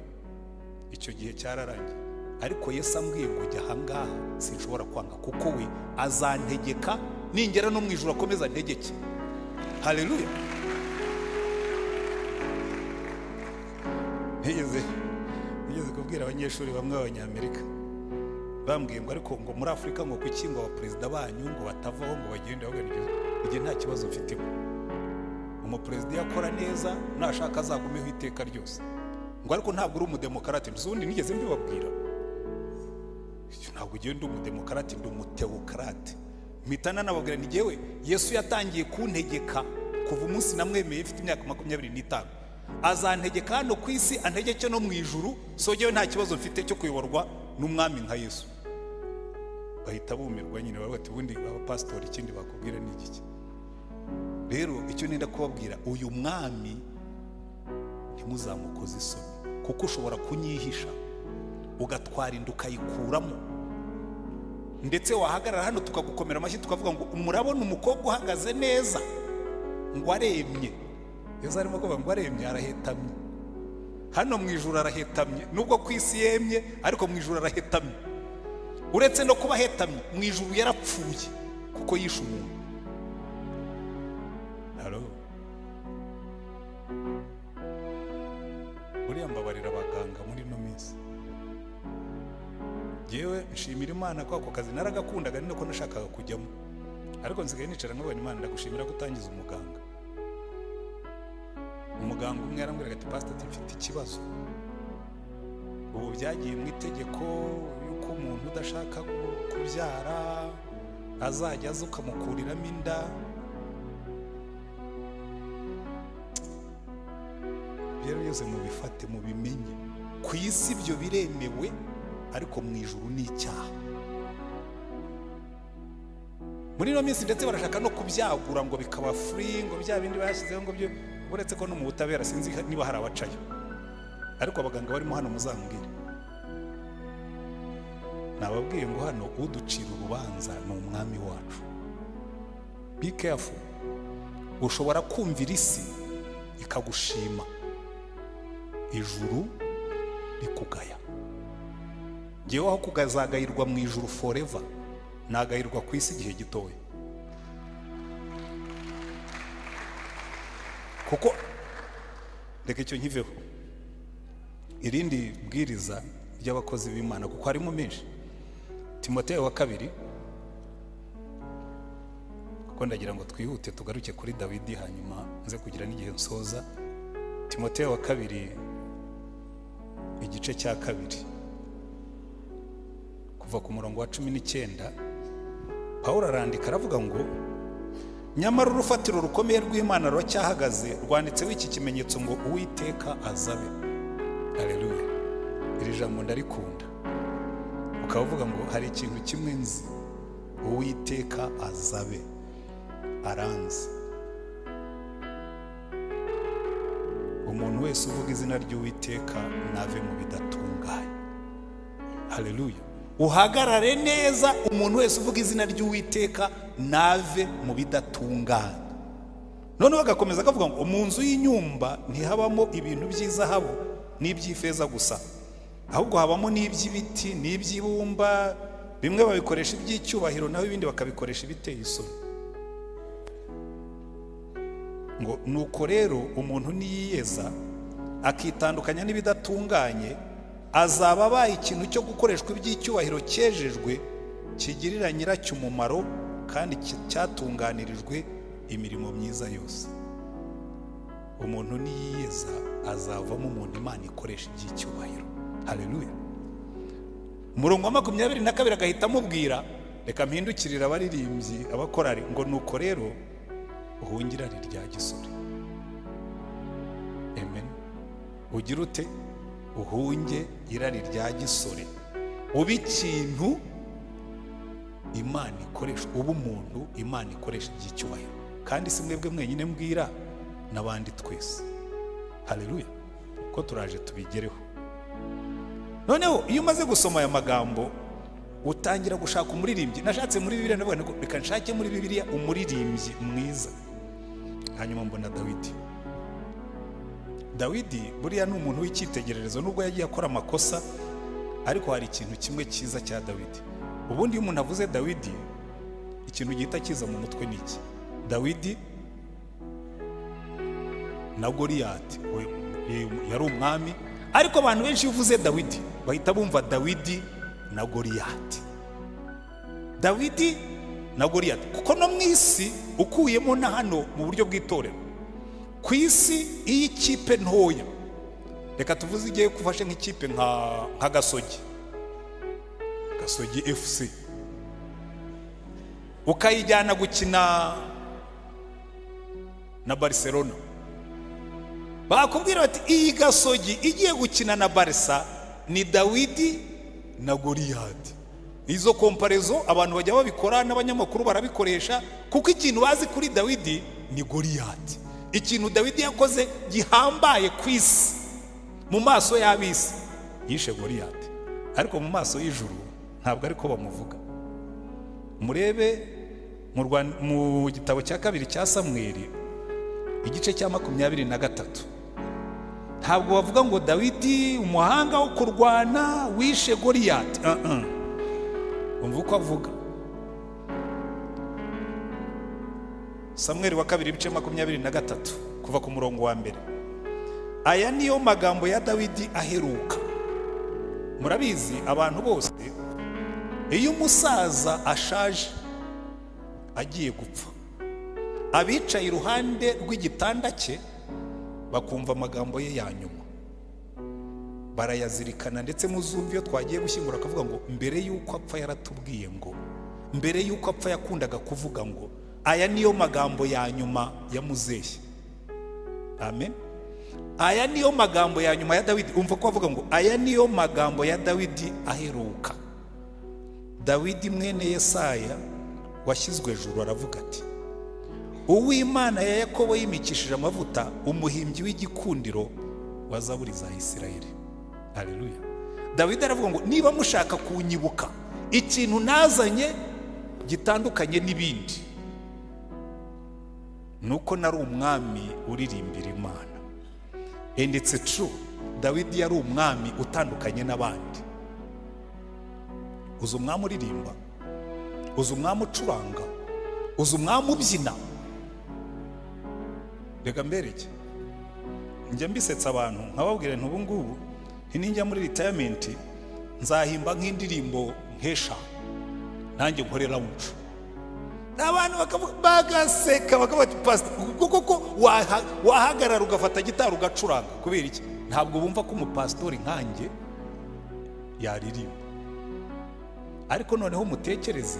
Speaker 1: icyo gihe cyararangiye. Ariko Yesu ambwiye ngo jya hangaha sinshobora kwanga, kuko we azantegeka ningera no mu ijuru akomeza ntegeke. Haleluya. Nigeze kubwira abanyeshuri bamwe b'Abanyamerika, bambwiye ngo ariko ngo muri Afurika ngo kuki ngo abaperezida banyu ngo batavaho ngo bagende baganiriza, igihe nta kibazo mfitemo. Umuperezida yakora neza nashaka azagumeho iteka ryose, ngo ariko ntabwo uri umudemokarate. Ubundi nigeze mbibabwira, ntabwo ugiye ndi umudemokarate, ndi umuteokrate. Mpitana nababwira ni jyewe Yesu yatangiye kuntegeka kuva umunsi namwemeye mfite imyaka 25, azantegeka hano ku isi antegeke no mu ijuru, so jyewe nta kibazo mfite cyo kuyoborwa n'umwami nka Yesu. Bahita bumirwa nyine bati ubundi abapastori ikindi bakubwira ni iki. Rero icyo nenda kubabwira, uyu mwami ntimuzamukoze isoni, kuko ushobora kunyihisha ugatwara inda ukayikuramo, ndetse wahagarara hano tukagukomera amashyi tukavuga ngo murabona umukobwa uhagaze neza ngo aremye. Yesu arimo kuvuga ngo aremye, arahetamye. Hano mu ijuru arahetamye, nubwo ku isi yemye ariko mu ijuru arahetamye. Uretse no kuba ahetamye, mu ijuru yarapfuye kuko yishe umuntu. Halo, uriya mbabarira abaganga muri ino minsi. Jewe nshimira Imana ko ako kazi naragakundaga, ni nako nashakaga kujyamo, ariko nsigaye nicara nkabona Imana ndagushimira gutangiza umuganga. Umuganga umwe yarambwiraga ati pastor, mfite ikibazo. Ubu byagiye mu itegeko yuko umuntu udashaka kubyara azajya aza ukamukuriramo inda. Rero byose mubifate mubimenye, ku isi ibyo biremewe, ariko mu ijuru ni icyaha. Muri ino minsi ndetse barashaka no kubyagura ngo bikaba free, ngo bya bindi bashyizeho ngo byo, uretse ko no mu butabera sinzi niba hari abacayo, ariko abaganga barimo hano muzambwire. Nababwiye ngo hano uducira urubanza ni umwami wacu. Be careful. Ushobora kumvira isi ikagushima, ijuru rikugaya. Ngewe aho kugazagayirwa mu ijuru forever, nagayirwa ku isi igihe gitoya. Kuko reka icyo nkiveho, irindi bwiriza ry'abakozi b'Imana kuko harimo menshi. Timoteyo wa 2, kuko ndagira ngo twihute tugaruke kuri Dawidi hanyuma nze kugira n'igihe nsoza. Timoteyo wa 2 igice cya 2 kuva ku murongo wa 19, Pawulo arandika aravuga ngo nyamara urufatiro rukomeye rw'Imana ruracyahagaze, rwanditseho iki kimenyetso ngo Uwiteka azabe. Haleluya. Iri jambo ndarikunda. Ukavuga ngo hari ikintu kimwe nzi, Uwiteka azabe, aranze. Umuntu wese uvuga izina ry'Uwiteka nave mu bidatunganye. Haleluya. Uhagarare neza, umuntu wese uvuga izina ry'Uwiteka nave mu bidatunganye. None bagakomeza akavuga ngo mu nzu y'inyumba ntihabamo ibintu by'izahabu n'iby'ifeza gusa, ahubwo habamo n'iby'ibiti n'iby'ibumba, bimwe babikoresha iby'icyubahiro naho ibindi bakabikoresha ibiteye isoni. Ngo nuko rero umuntu niyiyeza akitandukanya n'ibidatunganye, azaba abaye ikintu cyo gukoreshwa iby'icyubahiro cyejejwe, kigirira nyiracyo umumaro kandi cyatunganirijwe imirimo myiza yose. Umuntu niyiyeza azavamo umuntu Imana ikoresha iby'icyubahiro. Haleluya. Umurongo wa 22 agahita amubwira, reka mpindukirira abaririmbyi abakorari ngo nuko rero uhungira rya gisore. Amen. Ugira ute? Uhunge irari rya gisore, uba ikintu Imana ikoresha, uba umuntu Imana ikoresha iby'icyubahiro, kandi si mwebwe mwenyine mbwira, n'abandi twese. Haleluya. Ko turaje tubigereho. Noneho iyo umaze gusoma aya magambo utangira gushaka umuririmbyi. Nashatse muri Bibiliya ndavuga ngo reka nshake muri Bibiliya umuririmbyi mwiza, hanyuma mbona Dawidi. Dawidi buriya ni umuntu w'icyitegererezo, nubwo yagiye akora amakosa, ariko hari ikintu kimwe cyiza cya Dawidi. Ubundi iyo umuntu avuze Dawidi, ikintu gihita kiza mu mutwe ni iki? Dawidi na Goliyati yari umwami, ariko abantu benshi uvuze Dawidi bahita bumva Dawidi na Goliyati, Dawidi na Goliyati, kuko no mu isi ukuyemo na hano mu buryo bw'itorero, ku isi iyi ikipe ntoya, reka tuvuze igiye kufashe nk'ikipe nka Gasogi FC, ukayijyana gukina na Barcelona, bakubwira bati iyi Gasogi igiye gukina na Barca ni Dawidi na Goliyati. Izo komparezo abantu bajya babikora, n'abanyamakuru barabikoresha, kuko ikintu bazi kuri Dawidi ni Goliyati. Ikintu Dawidi yakoze gihambaye ku isi mu maso y'abisi, yishe Goliyati, ariko mu maso y'ijuru ntabwo ariko bamuvuga. Murebe mu gitabo cya kabiri cya Samweli igice cya 23, ntabwo bavuga ngo Dawidi umuhanga wo kurwana wishe Goliyati. Umva uko avuga. Samweli wa kabiri ibice 23 kuva ku murongo wa mbere. Aya niyo magambo ya Dawidi aheruka. Murabizi abantu bose iyo umusaza ashaje agiye gupfa, abicaye iruhande rw'igitanda cye bakumva amagambo ye ya nyuma, barayazirikana, ndetse muzumva iyo twagiye gushyingura akavuga ngo mbere yuko apfa yaratubwiye ngo, mbere yuko apfa yakundaga kuvuga ngo aya niyo magambo ya nyuma ya muzehe. Amen. Aya niyo magambo ya nyuma ya Dawidi. Umva ko avuga ngo aya niyo magambo ya Dawidi aheruka. Dawidi mwene Yesaya washyizwe ejuru aravuga ati, Uw'Imana ya Yakobo yimikishije amavuta, umuhimbyi w'igikundiro wa zaburi za Isirayeli. Haleluya. Dawidi aravuga ngo niba mushaka kunyibuka ikintu nazanye gitandukanye n'ibindi, nuko nari umwami uririmbira Imana. And it's true, Dawidi yari umwami utandukanye n'abandi. Uzi umwami uririmba, uzi umwami ucuranga, uzi umwami ubyina. Reka mbereke, njya mbisetsa abantu nkababwira nti ubu ngubu ninjya muri retirement nzahimba nk'indirimbo nkesha nanjye nkorera umuco. Abantu bagaseka bakavuga ati pastor, kuko wahagarara ugafata gitari ugacuranga, kubera iki? Ntabwo bumva ko umupastori nkanjye yaririmba. Ariko noneho mutekereze,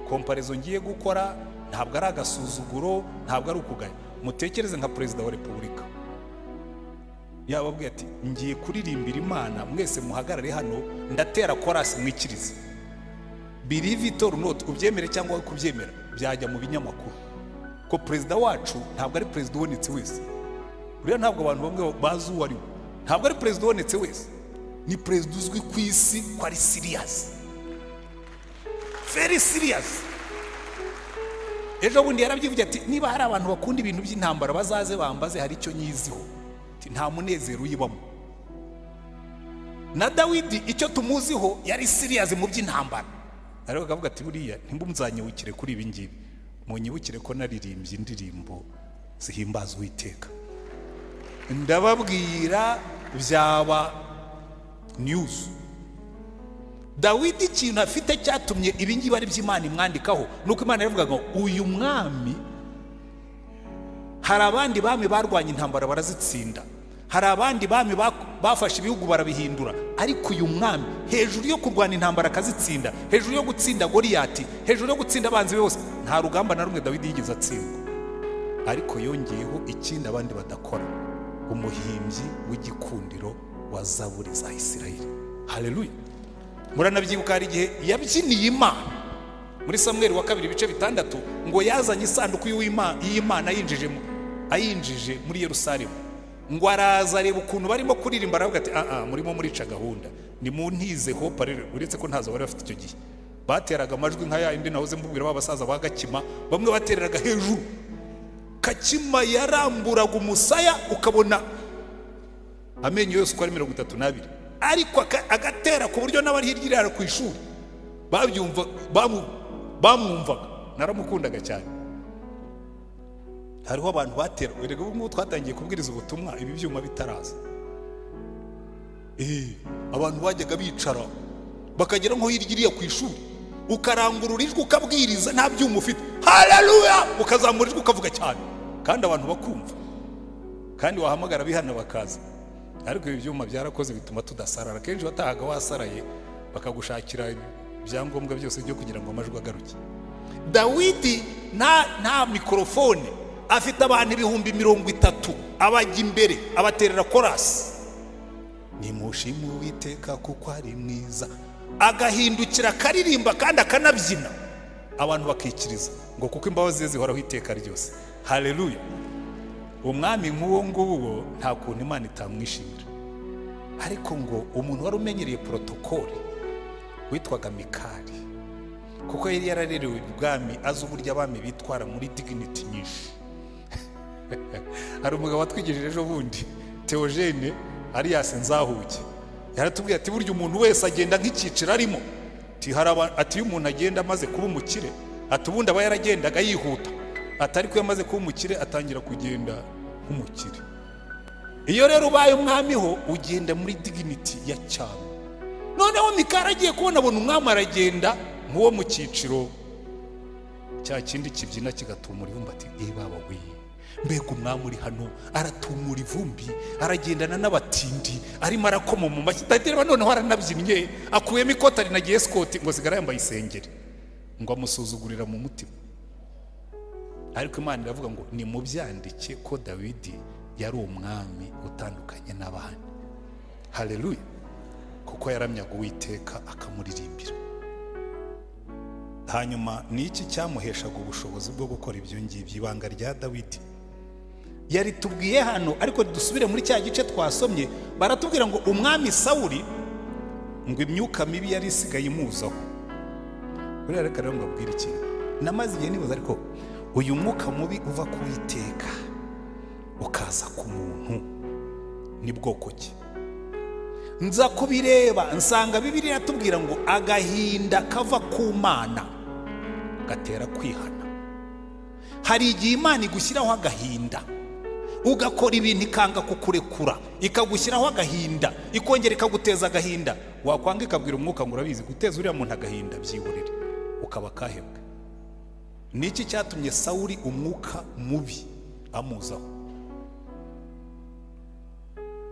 Speaker 1: komparezo ngiye gukora ntabwo ari agasuzuguro, ntabwo ari ukugaya. Mutekereze nka perezida wa repubulika yababwiye ati ngiye kuririmbira Imana, mwese muhagarare hano, ndatera korasi mwikirize. Believe it or not, ubyemere cyangwa kubyemera, byajya mu binyamakuru ko perezida wacu ntabwo ari perezida ubonetse wese. Uriya ntabwo abantu bamwe bazi uwo ari we, ntabwo ari perezida ubonetse wese, ni perezida uzwi ku isi ko ari serious, very serious. Ejo bundi yarabyivugira ati niba hari abantu bakunda ibintu by'intambara bazaze bambaze, hari icyo nyiziho, nta munezero uyibamo. Na Dawidi icyo tumuziho yari serious mu by'intambara, ariko akavuga ati buriya ntimbumuzanyibukire kuri ibi ngibi, munyibukire ko naririmbye indirimbo zihimbaza Uwiteka. Ndababwira byaba news. Dawidi ikintu afite cyatumye ibi ngibi ari by'Imana imwandikaho, nuko Imana yavuga ngo uyu mwami, hari abandi bami barwanya intambara barazitsinda, hari abandi bami bafashe ibihugu barabihindura, ariko uyu mwami hejuru yo kurwana intambara akazitsinda, hejuru yo gutsinda Goliyati, hejuru yo gutsinda abanzi bose, nta rugamba na rumwe Dawidi yigeze atsindwa. Ariko yongeyeho ikindi abandi badakora, umuhimbyi w'igikundiro wa zaburi za Isirayeli. Haleluya. Muranabyibuka hari igihe yabyiniye Imana muri Samweli wa kabiri ibice 6 ngo yazanye isanduku y'Imana ayinjije muri Yerusalemu, ngo araza areba ukuntu barimo kuririmba, aravuga ati murimo murica gahunda, ni mu ntize hopa rero. Uretse ko ntazo bari bafite icyo gihe, bateraga amajwi nka ya indi nahoze mbubwira babasaza bagakima, bamwe batereraga hejuru, Kakima yaramburaga umusaya ukabona amenyo yose uko ari 32, ariko agatera ku buryo n'abari hirya ku ishuri babyumva, bamwumvaga. Naramukundaga cyane. hariho abantu batera erega ubu twatangiye kubwiriza ubutumwa ibi byuma bitaraza. Abantu bajyaga bicara bakagera nko hirya ku ishuri ukarangurura ijwi ukabwiriza nta byuma ufite, haleluya, ukazamura ijwi ukavuga cyane kandi abantu bakumva, kandi wahamagara bihana bakaza. Ariko ibi byuma byarakoze bituma tudasarara. Kenshi watahaga wasaraye bakagushakira ibyangombwa byose byo kugira ngo amajwi agaruke. Dawidi nta mikrofone afite abantu 30,000 abajya imbere abaterera chorus, nimushime Uwiteka kuko ari mwiza, agahindukira karirimba kandi akanabyina, abantu bakikiriza ngo kuko imbabazi ze zihoraho iteka ryose. Haleluya. Umwami nk'uwo nguwo nta kuntu Imana itamwishimira. Ariko ngo umuntu wari umenyereye protokoli witwaga Mikali, kuko yari yararerewe ubwami, azi uburyo abami bitwara muri dignity nyinshi. Hari umugabo watwigishije ejo bundi, Theogene Arias Nzahuke, yaratubwiye ati burya umuntu wese agenda nk'ikiciro arimo. Ati iyo umuntu agenda amaze kuba umukire, ati ubundi aba yaragendaga yihuta, atari ko yamaze kuba umukire atangira kugenda nk'umukire. Iyo rero ubaye umwami ho ugenda muri dignity ya cyane. Noneho Mikali agiye kubona umwami aragenda nk'uwo mu cyiciro cya kindi kibyina kigatumura ivumbi, ati baba we, mbega umwami uri hano aratumura ivumbi, aragendana n'abatindi, arimo arakoma mu mashyi, ndaterwa noneho aranabyinnye, akuyemo ikota rinagiye escort ngo sigara yambaye isengeri, ngo amusuzugurira mu mutima. Ariko Imana iravuga ngo ni mu byandike ko Dawidi yari umwami utandukanye n'abandi. Haleluya. Kuko yaramyaga Uwiteka akamuririmbira. Hanyuma ni iki cyamuheshaga ubushobozi bwo gukora ibyo ngibyo? Ibanga rya Dawidi yari tubwiye hano, ariko dusubire muri cya gice twasomye. Baratubwira ngo umwami Sawuli ngo imyuka mibi yari isigaye imuzaho. Buriya reka rero mbabwire ikintu, namaze igihe nibaza, ariko uyu mwuka mubi uva ku Uwiteka ukaza ku muntu ni bwoko ki? Nza kubireba nsanga Bibiliya yatubwira ngo agahinda kava ku Mana gatera kwihana. Hari igihe Imana igushyiraho agahinda ugakora ibintu ikanga kukurekura, ikagushyiraho agahinda, ikongera ikaguteza agahinda, wakwanga ikabwira umwuka ngo urabizi guteza uriya muntu agahinda, byihorere, ukaba kahebwe. Niki cyatumye Sawuli umwuka mubi amuzaho?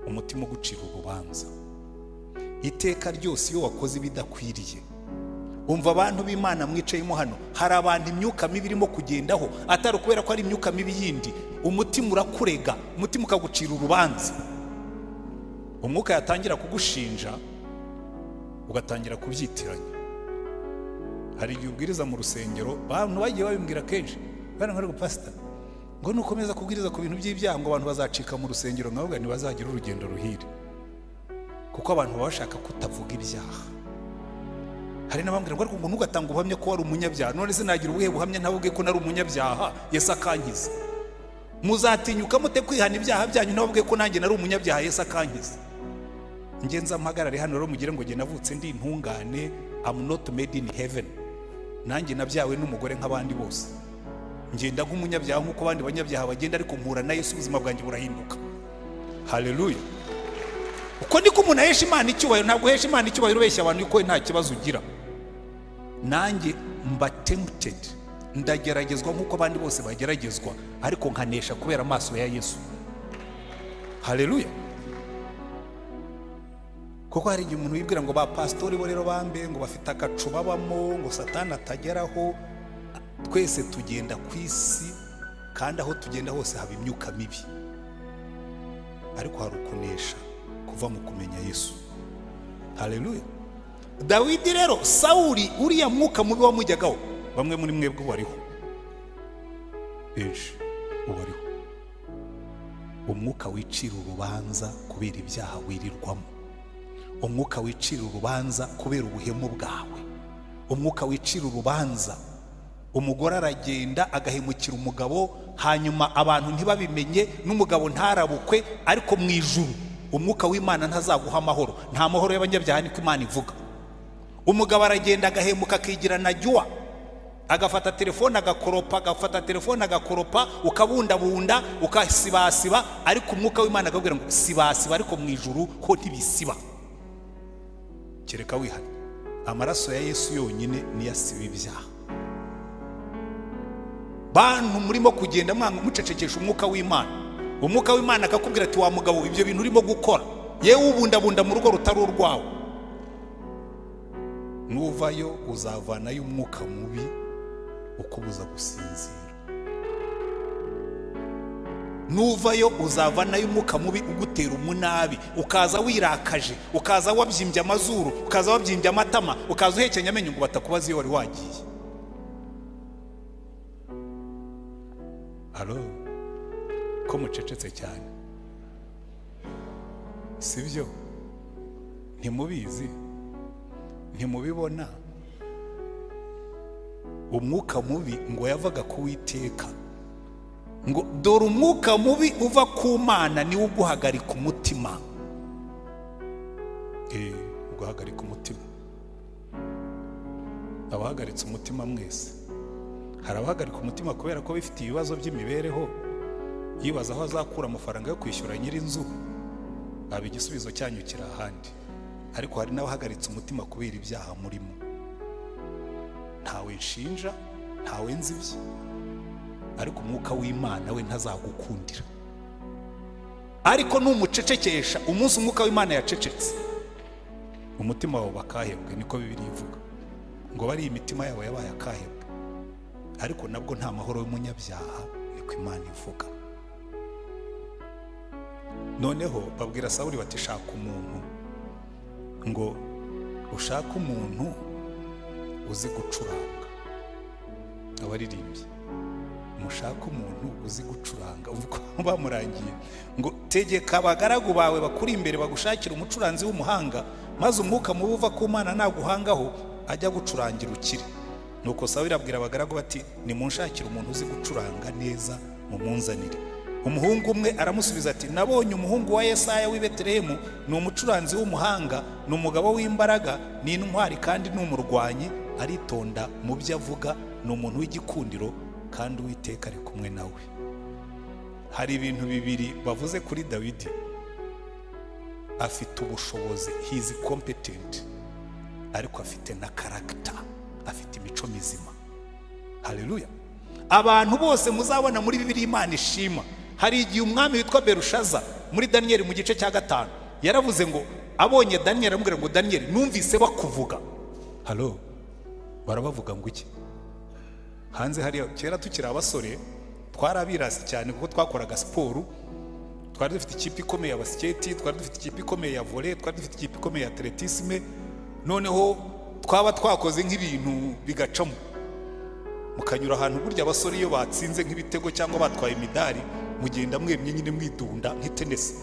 Speaker 1: Umutima ugucira urubanza. Iteka ryose iyo wakoze ibidakwiriye, umva abantu b'Imana mwicayemo hano, hari abantu imyuka mibi irimo kugendaho, atari kubera ko ari imyuka mibi yindi, umutima urakurega, umutima ukagucira urubanza. Umwuka yatangira kugushinja ugatangira kubyitiranya. Hari igihe ubwiriza mu rusengero, abantu bagiye babimbwira kenshi, bana ngo pastor ngo nukomeza kubwiriza ku bintu by'ibyaha ngo abantu bazacika mu rusengero, nkavuga ntibazagira urugendo ruhire, kuko abantu baba bashaka kutavuga ibyaha. Hari n'abambwira ngo ariko ngo ntugatanga ubuhamya ko wari umunyabyaha. None se nagira ubuhe buhamya ntavuge ko nari umunyabyaha Yesu akankiza? Muzatinyuka mute kwihana ibyaha byanyu ntavuge ko nanjye nari umunyabyaha Yesu akankiza? Ngenza mpagarare hano rero mugire ngo nge navutse ndi intungane, I'm not made in heaven. Nanjye nabyawe n'umugore nk'abandi bose, ngenda nk'umunyabyaha nk'uko abandi banyabyaha bagenda, ariko mpura na Yesu ubuzima bwanjye burahinduka. Haleluya. Uko niko umuntu ahesha Imana icyubahiro. Ntabwo uhesha Imana icyubahiro ubeshya abantu yuko nta kibazo ugira. Nanjye mba tempted, ndageragezwa nk'uko abandi bose bageragezwa, ariko nkanesha kubera amaso ya Yesu. Haleluya. Kuko hari igihe umuntu yibwira ngo ba pastori bo rero bambe ngo bafite akacu babamo ngo Satani atageraho. Twese tugenda ku isi, kandi aho tugenda hose haba imyuka mibi, ariko hari ukunesha kuva mu kumenya Yesu. Haleluya. Dawidi rero, Sawuli uriya mwuka mubi wamujyagaho, bamwe muri mwebwe bariho benshi ubariho, umwuka wicira urubanza kubera ibyaha wirirwamo, umwuka wicira urubanza kubera ubuhemu bwawe, umwuka wicira urubanza umugore aragenda agahemukira umugabo, hanyuma abantu ntibabimenye, n'umugabo ntarabukwe, ariko mu ijuru umwuka w'Imana ntazaguha amahoro. Nta mahoro y'abanyabyaha niko Imana ivuga. Umugabo aragenda agahemuka akigira na jyuwa, agafata telefone agakoropa ukabundabunda ukasibasiba, ariko umwuka w'Imana akabwira ngo sibasiba, ariko mu ijuru ho ntibisiba, kereka wihana. Amaraso ya Yesu yonyine niyo asiba ibyaha. Bantu murimo kugenda mwanga mucecekesha umwuka w'Imana, umwuka w'Imana akakubwira ati wa mugabo, ibyo bintu urimo gukora yewe ubundabunda mu rugo rutari urwawe, nuvayo uzavanayo umwuka mubi ukubuza gusinzira. Nuvayo uzavanayo umwuka mubi ugutera umunabi, ukaza wirakaje, ukaza wabyimbye amazuru, ukaza wabyimbye amatama, ukaza uhekenya amenyo ngo batakubaza iyo wari wagiye. Halo, ko mucecetse cyane, sibyo? Ntimubizi? Ntimubibona? Umwuka mubi ngo yavaga ku Uwiteka, ngo dore umwuka mubi uva ku Mana ni uguhagarika umutima. Uguhagarika umutima. Abahagaritse umutima mwese, hari abahagarika umutima kubera ko bifite ibibazo by'imibereho, yibaza aho azakura amafaranga yo kwishyura nyir'inzu, igisubizo cyanyu kiri ahandi. Ariko hari n'abahagaritse umutima kubera ibyaha murimo. Ntawe nshinja, ntawe nzibye, ariko umwuka w'Imana we ntazagukundira. Ariko numucecekesha, umunsi umwuka w'Imana yacecetse, umutima wawe bakahebwe, niko Bibiliya ivuga ngo bari imitima yabo yabaye akahebwe. Ariko nabwo nta mahoro y'umunyabyaha, niko Imana ivuga. Noneho babwira Sawuli bati shaka umuntu, ngo ushaka umuntu uzi gucuranga. Abaririmbyi, mushaka umuntu uzi gucuranga. Uko bamurangiye ngo tegeka abagaragu bawe bakuri imbere bagushakira umucuranzi w'umuhanga, maze umwuka mubi uva ku Mana naguhangaho ajya gucurangira ukire. Nuko Sawuli abwira abagaragu bati nimunshakira umuntu uzi gucuranga neza mumunzanire. Umuhungu umwe aramusubiza ati nabonye umuhungu wa Yesaya w'i Betelehemu, ni umucuranzi w'umuhanga, ni umugabo w'imbaraga, ni intwari kandi ni umurwanyi, aritonda mu byo avuga, ni umuntu w'igikundiro, kandi Uwiteka ari kumwe nawe. Hari ibintu bibiri bavuze kuri Dawidi: afite ubushobozi, he is competent, ariko afite na character, afite imico mizima. Haleluya. Abantu bose muzabona muri Bibiliya Imana ishima. Hari igihe umwami witwa Berushaza muri Daniel mu gice cya 5 yaravuze ngo abonye Daniel amubwira ngo Daniel, numvise bakuvuga. Halo, barabavuga ngo iki? Hanze hari kera tukiri abasore twarabirasi cyane kuko twakoraga siporo, twari dufite ikipe ikomeye ya basiketi, twari dufite ikipe ikomeye ya volley, twari dufite ikipe ikomeye ya atletisme. Noneho twaba twakoze nk'ibintu bigacamo, mukanyura ahantu burya abasore iyo batsinze nk'ibitego cyangwa batwaye imidari, mugenda mwemye nyine mwidunda nk'itenesi,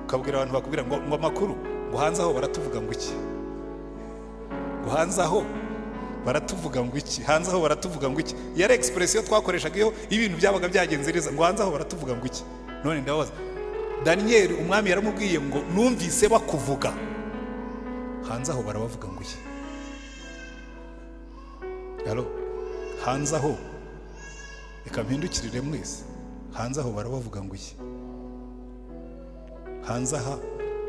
Speaker 1: ukabwira abantu bakubwira ngo amakuru, ngo hanze aho baratuvuga ngo iki, ngo hanze aho baratuvuga ngo iki, hanze aho baratuvuga ngo iki. Yari expression twakoreshaga iyo ibintu byabaga byagenze neza, ngo hanze aho baratuvuga ngo iki. None ndabaza, Daniel umwami yaramubwiye ngo numvise bakuvuga, hanze aho barabavuga ngo iki? Halo, hanze aho, reka mpindukirire mwese, hanze aho barabavuga ngo iki? Hanze aha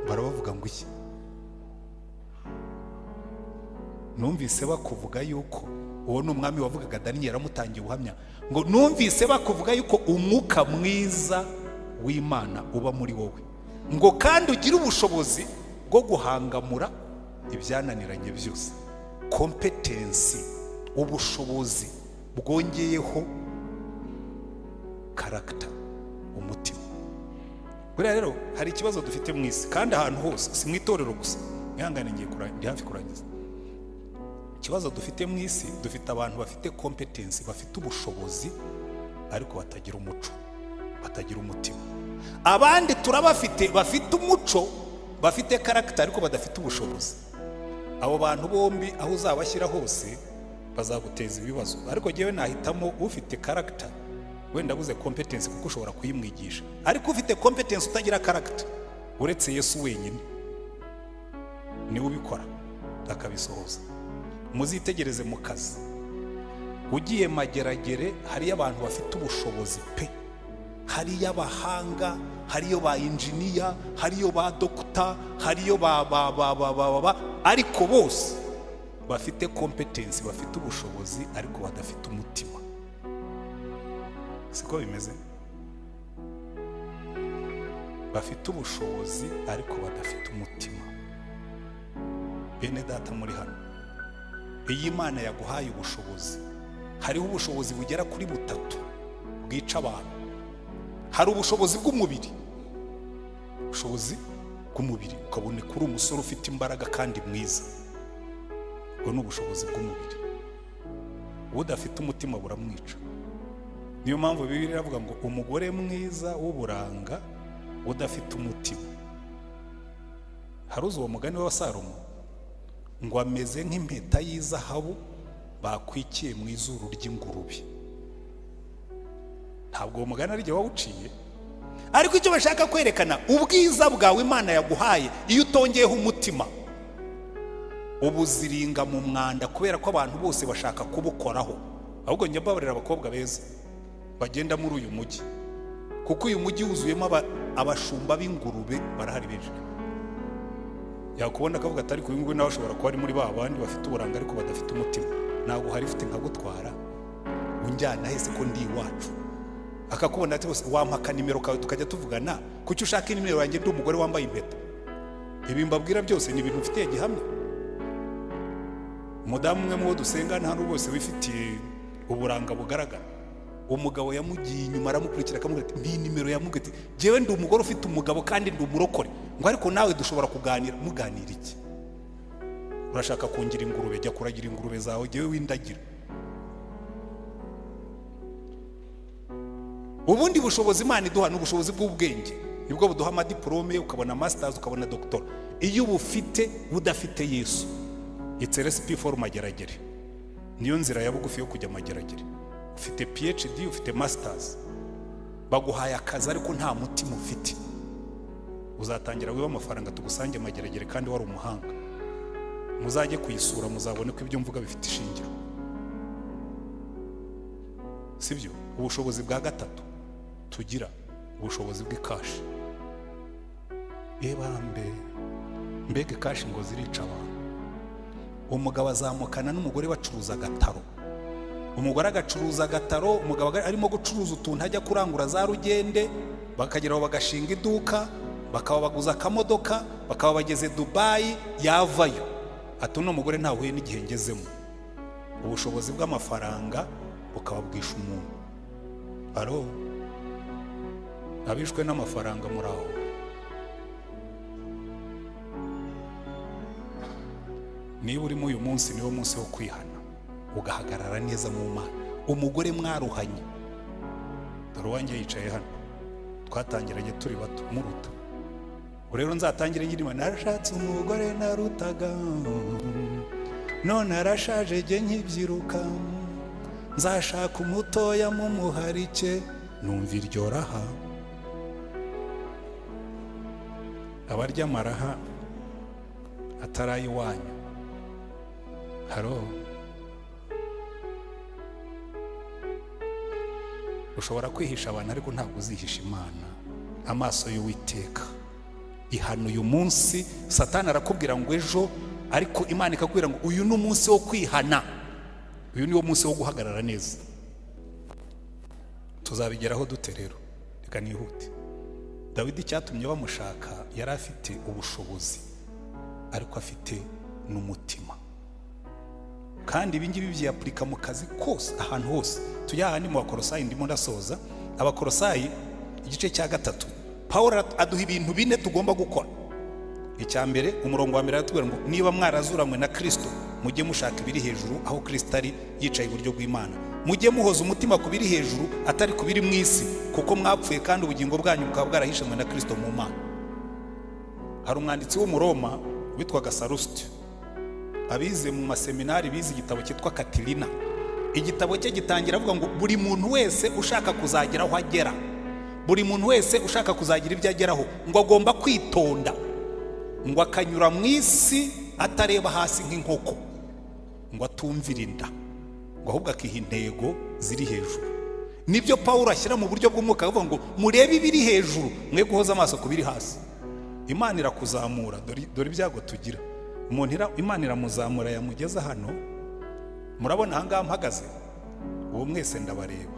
Speaker 1: barabavuga ngo iki? Numvise bakuvuga yuko, uwo ni umwami wavugaga, Daniel yaramutangiye ubuhamya ngo numvise bakuvuga yuko umwuka mwiza w'Imana uba muri wowe, ngo kandi ugira ubushobozi bwo guhangamura ibyananiranye byose. Competency, ubushobozi bwongeyeho character, umutima. Buriya rero hari ikibazo dufite mu isi, kandi ahantu hose, si mu itorero gusa. Ihangane ngiye ndi hafi kurangiza. Ikibazo dufite mu isi, dufite abantu bafite competency, bafite ubushobozi, ariko batagira umuco, batagira umutima. Abandi turabafite bafite umuco, bafite character, ariko badafite ubushobozi. Abo bantu bombi aho uzabashyira hose bazaguteza ibibazo. Ariko jewe nahitamo ufite character, wenda buze competence kuko ushobora kuyimwigisha. Ariko ufite competence utagira character, uretse Yesu wenyine niwe ubikora akabisohoza. Muzitegereze mu kazi, ugiye mageragere hariyo abantu bafite ubushobozi pe, hariyo abahanga, hariyo ba injiniya, hariyo ba dokita, hariyo ba ariko bose bafite competence, bafite ubushobozi ariko badafite umutima. Siko bimeze? Bafite ubushobozi ariko badafite umutima. Bene data muri hano, iyi Imana yaguhaye ubushobozi, hariho ubushobozi bugera kuri butatu bwica abantu. Hari ubushobozi bw'umubiri, ubushobozi bw'umubiri ukabone kuri umusore ufite imbaraga kandi mwiza, ubwo ni ubushobozi bw'umubiri. Udafite umutima buramwica. Niyo mpamvu Bibiliya iravuga ngo umugore mwiza w'uburanga udafite umutima. Haruzi uwo mugani wa Salomo ngo ameze nk'impeta y'izahabu bakwikiye mu izuru ry'ingurube. Ntabwo uwo mugani ari wawuciye, ariko icyo bashaka kwerekana ubwiza bwawe Imana yaguhaye iyo utongeyeho umutima ubuziringa mu mwanda, kubera ko abantu bose bashaka kubukoraho. Ahubwo njye mbabarira abakobwa beza bagenda muri uyu mujyi, kuko uyu mujyi wuzuyemo abashumba b'ingurube barahari benshi. Yakubona akavuga atari ku ngubu nawe ashobora kuba ari muri ba bandi bafite uburanga ariko badafite umutima. Ntabwo hari ufite nkagutwara unjyana hese ko ndi iwacu, akakubona ati bose wampaka nimero kawe tukajya tuvugana, kuki ushaka nimero yanjye ndi umugore wambaye impeta. Ibi mbabwira byose ni ibintu ufitiye gihamya. Umudamu umwe mu dusenga nta rwose wifitiye uburanga bugaragara, umugabo yamugiye inyuma aramukurikira akamubwira ati mbi nimero, yamubwira ati jewe ndi umugore ufite umugabo kandi ndi umurokore, ngo ariko nawe dushobora kuganira. Muganira iki? Urashaka kungira ingurube, jya kuragira ingurube zawe, jewe windagira. Ubundi bushobozi Imana iduha n'ubushobozi bw'ubwenge, nibwo buduha amadiplome, ukabona masters, ukabona doctor. Iyo ubufite budafite Yesu, it's a recipe for mageragere. Niyo nzira ya bugufi yo kujya mageragere. Ufite PhD, ufite masters, baguhaye akazi ariko nta mutima ufite, uzatangira wiba amafaranga tugusange mageragere kandi wari umuhanga. Muzajye kuyisura muzabone ko ibyo mvuga bifite ishingiro. Sibyo? Ubushobozi bwa gatatu tugira ubushobozi bw'ikashi. Mbega kashi ngo zirica abantu. Umugabo azamukana n'umugore bacuruza agataro, umugore agacuruza agataro, umugabo arimo gucuruza utuntu ajya kurangura za rugende, bakageraho bagashinga iduka, bakaba baguza akamodoka, bakaba bageze Dubai, yavayo ati uno mugore ntahuye n'igihe ngezemo. Ubushobozi bw'amafaranga bukaba bwisha umuntu. Aro abishwe n'amafaranga muraho. Niba urimo uyu munsi niwo munsi wo kwihana, ugahagarara neza mu Mana. Umugore mwaruhanye, dore wanjye yicaye hano, twatangiranye turi bato muruta. Rero nzatangire nyirima, narashatse umugore narutaga, none arashaje jye nkibyiruka, nzashaka umutoya mu muharike, numva iryo raha. Abarya amaraha ataraye iwanyu. Haro, ushobora kwihisha abantu ariko ntabwo uzihisha Imana. Amaso y'Uwiteka ihana uyu munsi. Satani arakubwira ngo ejo, ariko Imana ikakubwira ngo uyu ni umunsi wo kwihana, uyu ni wo munsi wo guhagarara neza. Tuzabigeraho dute rero? Reka nihute. Dawidi cyatumye bamushaka, yari afite ubushobozi ariko afite n'umutima. Kandi ibi ngibi byapurika mu kazi kose, ahantu hose. Tujya ahandi mu Bakolosayi, ndimo ndasoza. Abakolosayi igice cya 3, Pawulo aduha ibintu 4 tugomba gukora. Icya mbere, umurongo wa mbere aratubwira ngo niba mwarazuranywe na Kristo, mujye mushaka ibiri hejuru, aho Kristo ari yicaye iburyo bw'Imana. Mujye muhoza umutima ku biri hejuru, atari ku biri mu isi, kuko mwapfuye kandi ubugingo bwanyu bukaba bwarahishanywe na Kristo mu Mana. Hari umwanditsi w'Umuroma witwaga Sarusiti, abize mu maseminari bize igitabo cyitwa Katilina. Igitabo cye gitangira avuga ngo buri muntu wese ushaka kuzagera aho agera, buri muntu wese ushaka kuzagira ibyo ageraho, ngo agomba kwitonda, ngo akanyura mu isi atareba hasi nk'inkoko, ngo atumvira inda, ngo ngo ahubwo akiha intego ziri hejuru. Nibyo Pawulo ashyira mu buryo bw'umwuka avuga ngo murebe ibiri hejuru mwe guhoza amaso ku biri hasi. Imana irakuzamura, dore ibyago tugira. Imana iramuzamura yamugeza hano. Murabona ahangaha mpagaze, uwo mwese ndabareba,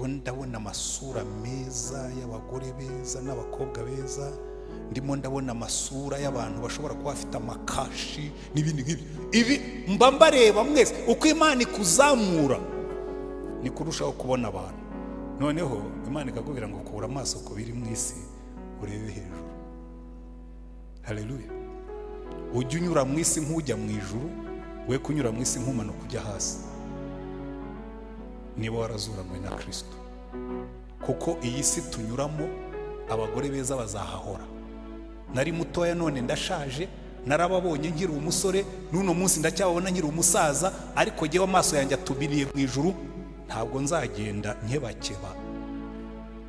Speaker 1: ndabona amasura meza y'abagore beza n'abakobwa beza, ndimo ndabona amasura y'abantu bashobora kuba bafite amakashi n'ibindi nk'ibyo. Ibi mba mbareba mwese, uko Imana ikuzamura ni kurushaho kubona abantu. Noneho Imana ikakubwira ngo kura amaso ku biri mu isi urebe hejuru. Haleluya. Ujya unyura mu isi nk'ujya mu ijuru, we kunyura mu isi nk'umanuka ujya hasi, niba warazuranywe na Kristo. Kuko iyi si tunyuramo abagore beza bazahahora. Nari mutoya none ndashaje, narababonye nkiri umusore, n'uno munsi ndacyababona nkiri umusaza, ariko jyewe amaso yanjye atubiriye mu ijuru. Ntabwo nzagenda nkebakeba,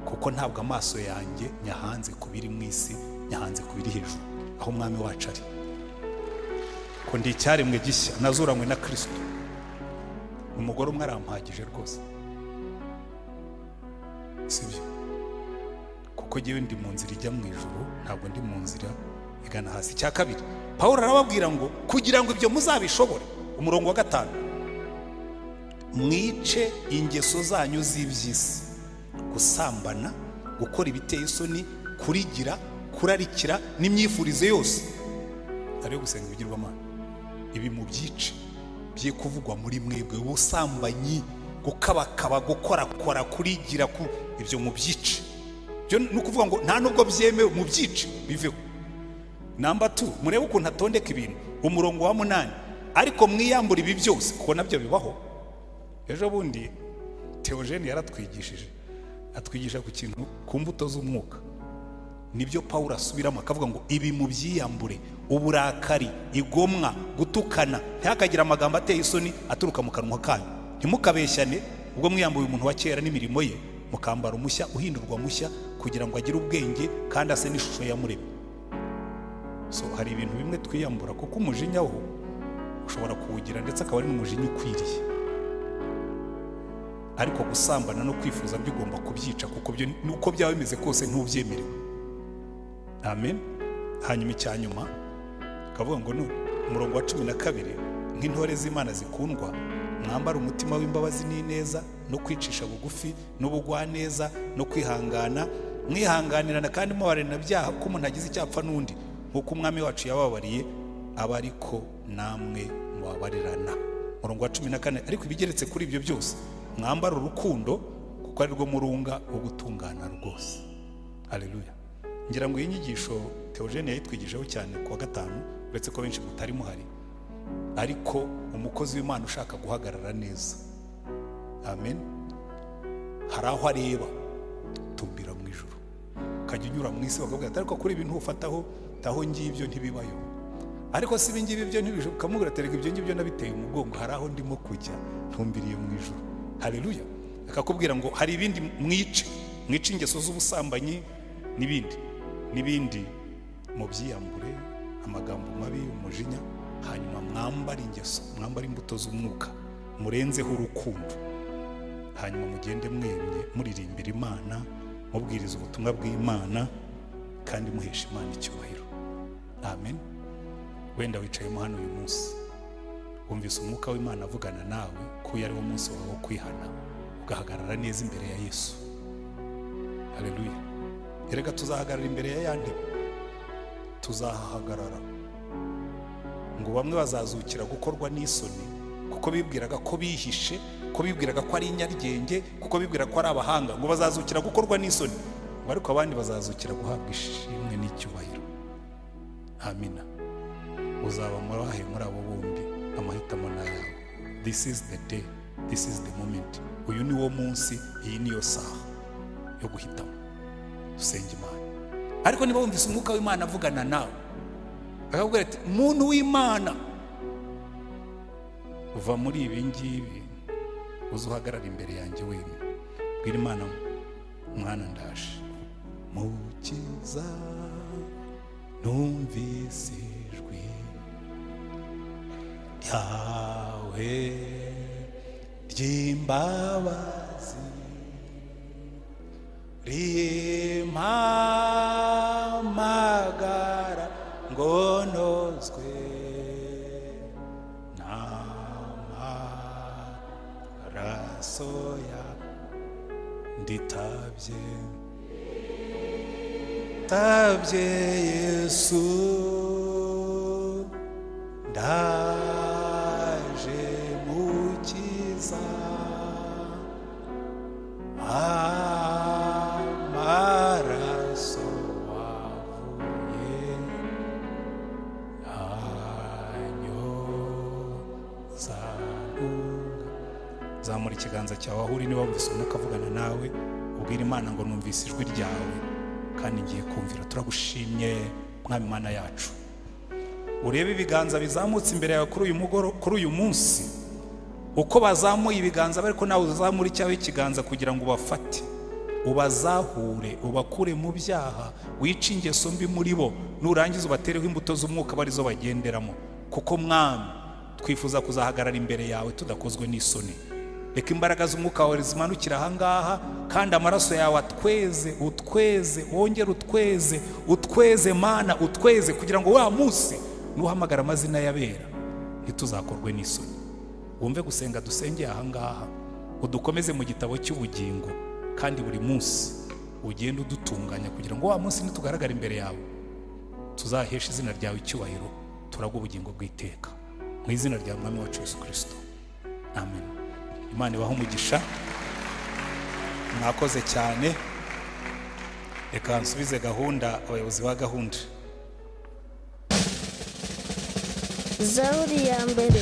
Speaker 1: kuko ntabwo amaso yanjye nyahanze ku biri mu isi, nyahanze ku biri hejuru, aho umwami wacu ari. Ko ndi icyaremwe gishya, nazuranywe na Kristo. Umugore umwe arampagije rwose, sibyo? Kuko jyewe ndi mu nzira ijya mu ijuru, ntabwo ndi mu nzira igana hasi. Cya kabiri, Pawulo arababwira ngo kugira ngo ibyo muzabishobore, umurongo wa 5, mwice ingeso zanyu z'iby'isi, gusambana, gukora ibiteye isoni, kurigira, kurarikira n'imyifurize yose ari yo gusenga ibigirwamana. Ibi mu byice bye kuvugwa muri mwebwe, ubusambanyi, gukabakaba, gukorakora, kurigira, ibyo mu byice. Byo ni ukuvuga ngo nta nubwo byemewe, mu byice biveho. Namba 2, murebe ukuntu atondeka ibintu, umurongo wa 8, ariko mwiyambura ibi byose, kuko nabyo bibaho. Ejo bundi Theogene yaratwigishije, atwigisha ku kintu, ku mbuto z'umwuka. Nibyo Pawulo asubiramo akavuga ngo ibi mu byiyambure: uburakari, igomwa, gutukana, ntihakagira amagambo ateye isoni aturuka mu kanwa kanyu. Ntimukabeshyane, ubwo mwiyambuye umuntu wa kera n'imirimo ye, mukambara umushya uhindurwa mushya, kugira ngo agire ubwenge kandi ase n'ishusho yamuremye. So hari ibintu bimwe twiyambura, kuko umujinya wo ushobora kuwugira ndetse akaba ari n'umujinya ukwiriye, ariko gusambana no kwifuza byo ugomba kubyica, kuko byo nuko byaba bimeze kose ntubyemerewe. Amen. Hanyuma icyanyuma akavuga ngo umurongo wa 12, nk'intore z'Imana zikundwa, mwambara umutima w'imbabazi n'ineza no kwicisha bugufi n'ubugwaneza no kwihangana, mwihanganirana kandi mubabarana byaha, ko umuntu agize icyapfa n'undi, nk'uko umwami wacu yababariye, aba ariko namwe mubabarirana. Umurongo wa 14, ariko ibigeretse kuri ibyo byose mwambara urukundo, kuko ari rwo murunga wo gutungana rwose. Haleluya. Ngira ngo iyi nyigisho Theogene yayitwigijeho cyane ku wa 5, uretse ko benshi mutari muhari, ariko umukozi w'Imana ushaka guhagarara neza, amen, hari aho areba tumbira mu ijuru, ukajya unyura mu isi bakavuga ati ariko kuri ibintu ufataho taho ngibyo ntibibayo, ariko si ibingibi byo ntibishoboka, ukamubwira ati ibyo ngibyo nabiteye umugongo, hari aho ndimo kujya, ntumbiriye mu ijuru. Haleluya. Akakubwira ngo hari ibindi mwice ingeso z'ubusambanyi n'ibindi mu byiyambure, amagambo mabi, umujinya, hanyuma mwambara ingeso, mwambara imbuto z'umwuka, murenzeho urukundo, hanyuma mugende mwemye muririmbira Imana, mubwiriza ubutumwa bw'Imana, kandi muhesha Imana icyubahiro. Amen. Wenda wicayemo hano uyu munsi, wumvise umwuka w'Imana avugana nawe ko yari wo munsi wawe wo kwihana, ugahagarara neza imbere ya Yesu. Haleluya. Erega tuzahagarara imbere ya yandi, tuzahagarara ngo bamwe bazazukira gukorwa n'isoni, kuko bibwiraga ko bihishe, ko bibwiraga ko ari inyaryenge, kuko bibwira ko ari abahanga, ngo bazazukira gukorwa n'isoni, ariko abandi bazazukira guhabwa ishimwe n'icyubahiro. Amina. Uzaba muri abo bombi, amahitamo na yawe. This is the day, this is the moment. Uyu ni wo munsi, iyi niyo saha yo guhitamo. Dusenge Imana. Ariko niba wumvise umwuka w'Imana avugana nawe, akakubwira ati muntu w'Imana, uva muri ibi ngibi, uzuhagarara imbere yanjye wenyine, bwira Imana, mwana ndaje, mukiza numvise ijwi yawe ry'imbabazi rimpamagara ngo nozwe n'amaraso ya nditabye Yesu ndaje mukiza amaraso wavuye anyoza zamura ikiganza cyawe aho uri niba wumvise umwuka avugana nawe ubwira Imana ngo numvise ijwi ryawe kandi ngiye kumvira. Turagushimye mwami Imana yacu, urebe ibiganza bizamutse imbere yawe kuri uyu munsi. Uko bazamuye ibiganza ariko nawe uzamura icyawe ikiganza kugira ngo ubafate, ubazahure, ubakure mu byaha, wice ingeso mbi muri bo, nurangiza ubatereho imbuto z'umwuka barizo bagenderamo. Kuko mwami twifuza kuzahagarara imbere yawe tudakozwe n'isoni. Reka imbaraga z'umwuka wawe zimanukira ahangaha, kandi amaraso yawe utweze wongere utweze Mana, utweze kugira ngo wa munsi nuhamagara amazina y'abera ntituzakorwe n'isoni. Wumve gusenga dusengeye ahangaha, udukomeze mu gitabo cy'ubugingo, kandi buri munsi ugende udutunganya kugira ngo wa munsi nitugaragara imbere yawe tuzahesha izina ryawe icyubahiro, turagwa ubugingo bw'iteka mu izina rya Mwami wacu Yesu Kristo, amen. Imana ibahe umugisha, mwakoze cyane. Reka nsubize gahunda abayobozi ba gahunda.
Speaker 2: Zaburi ya mbere.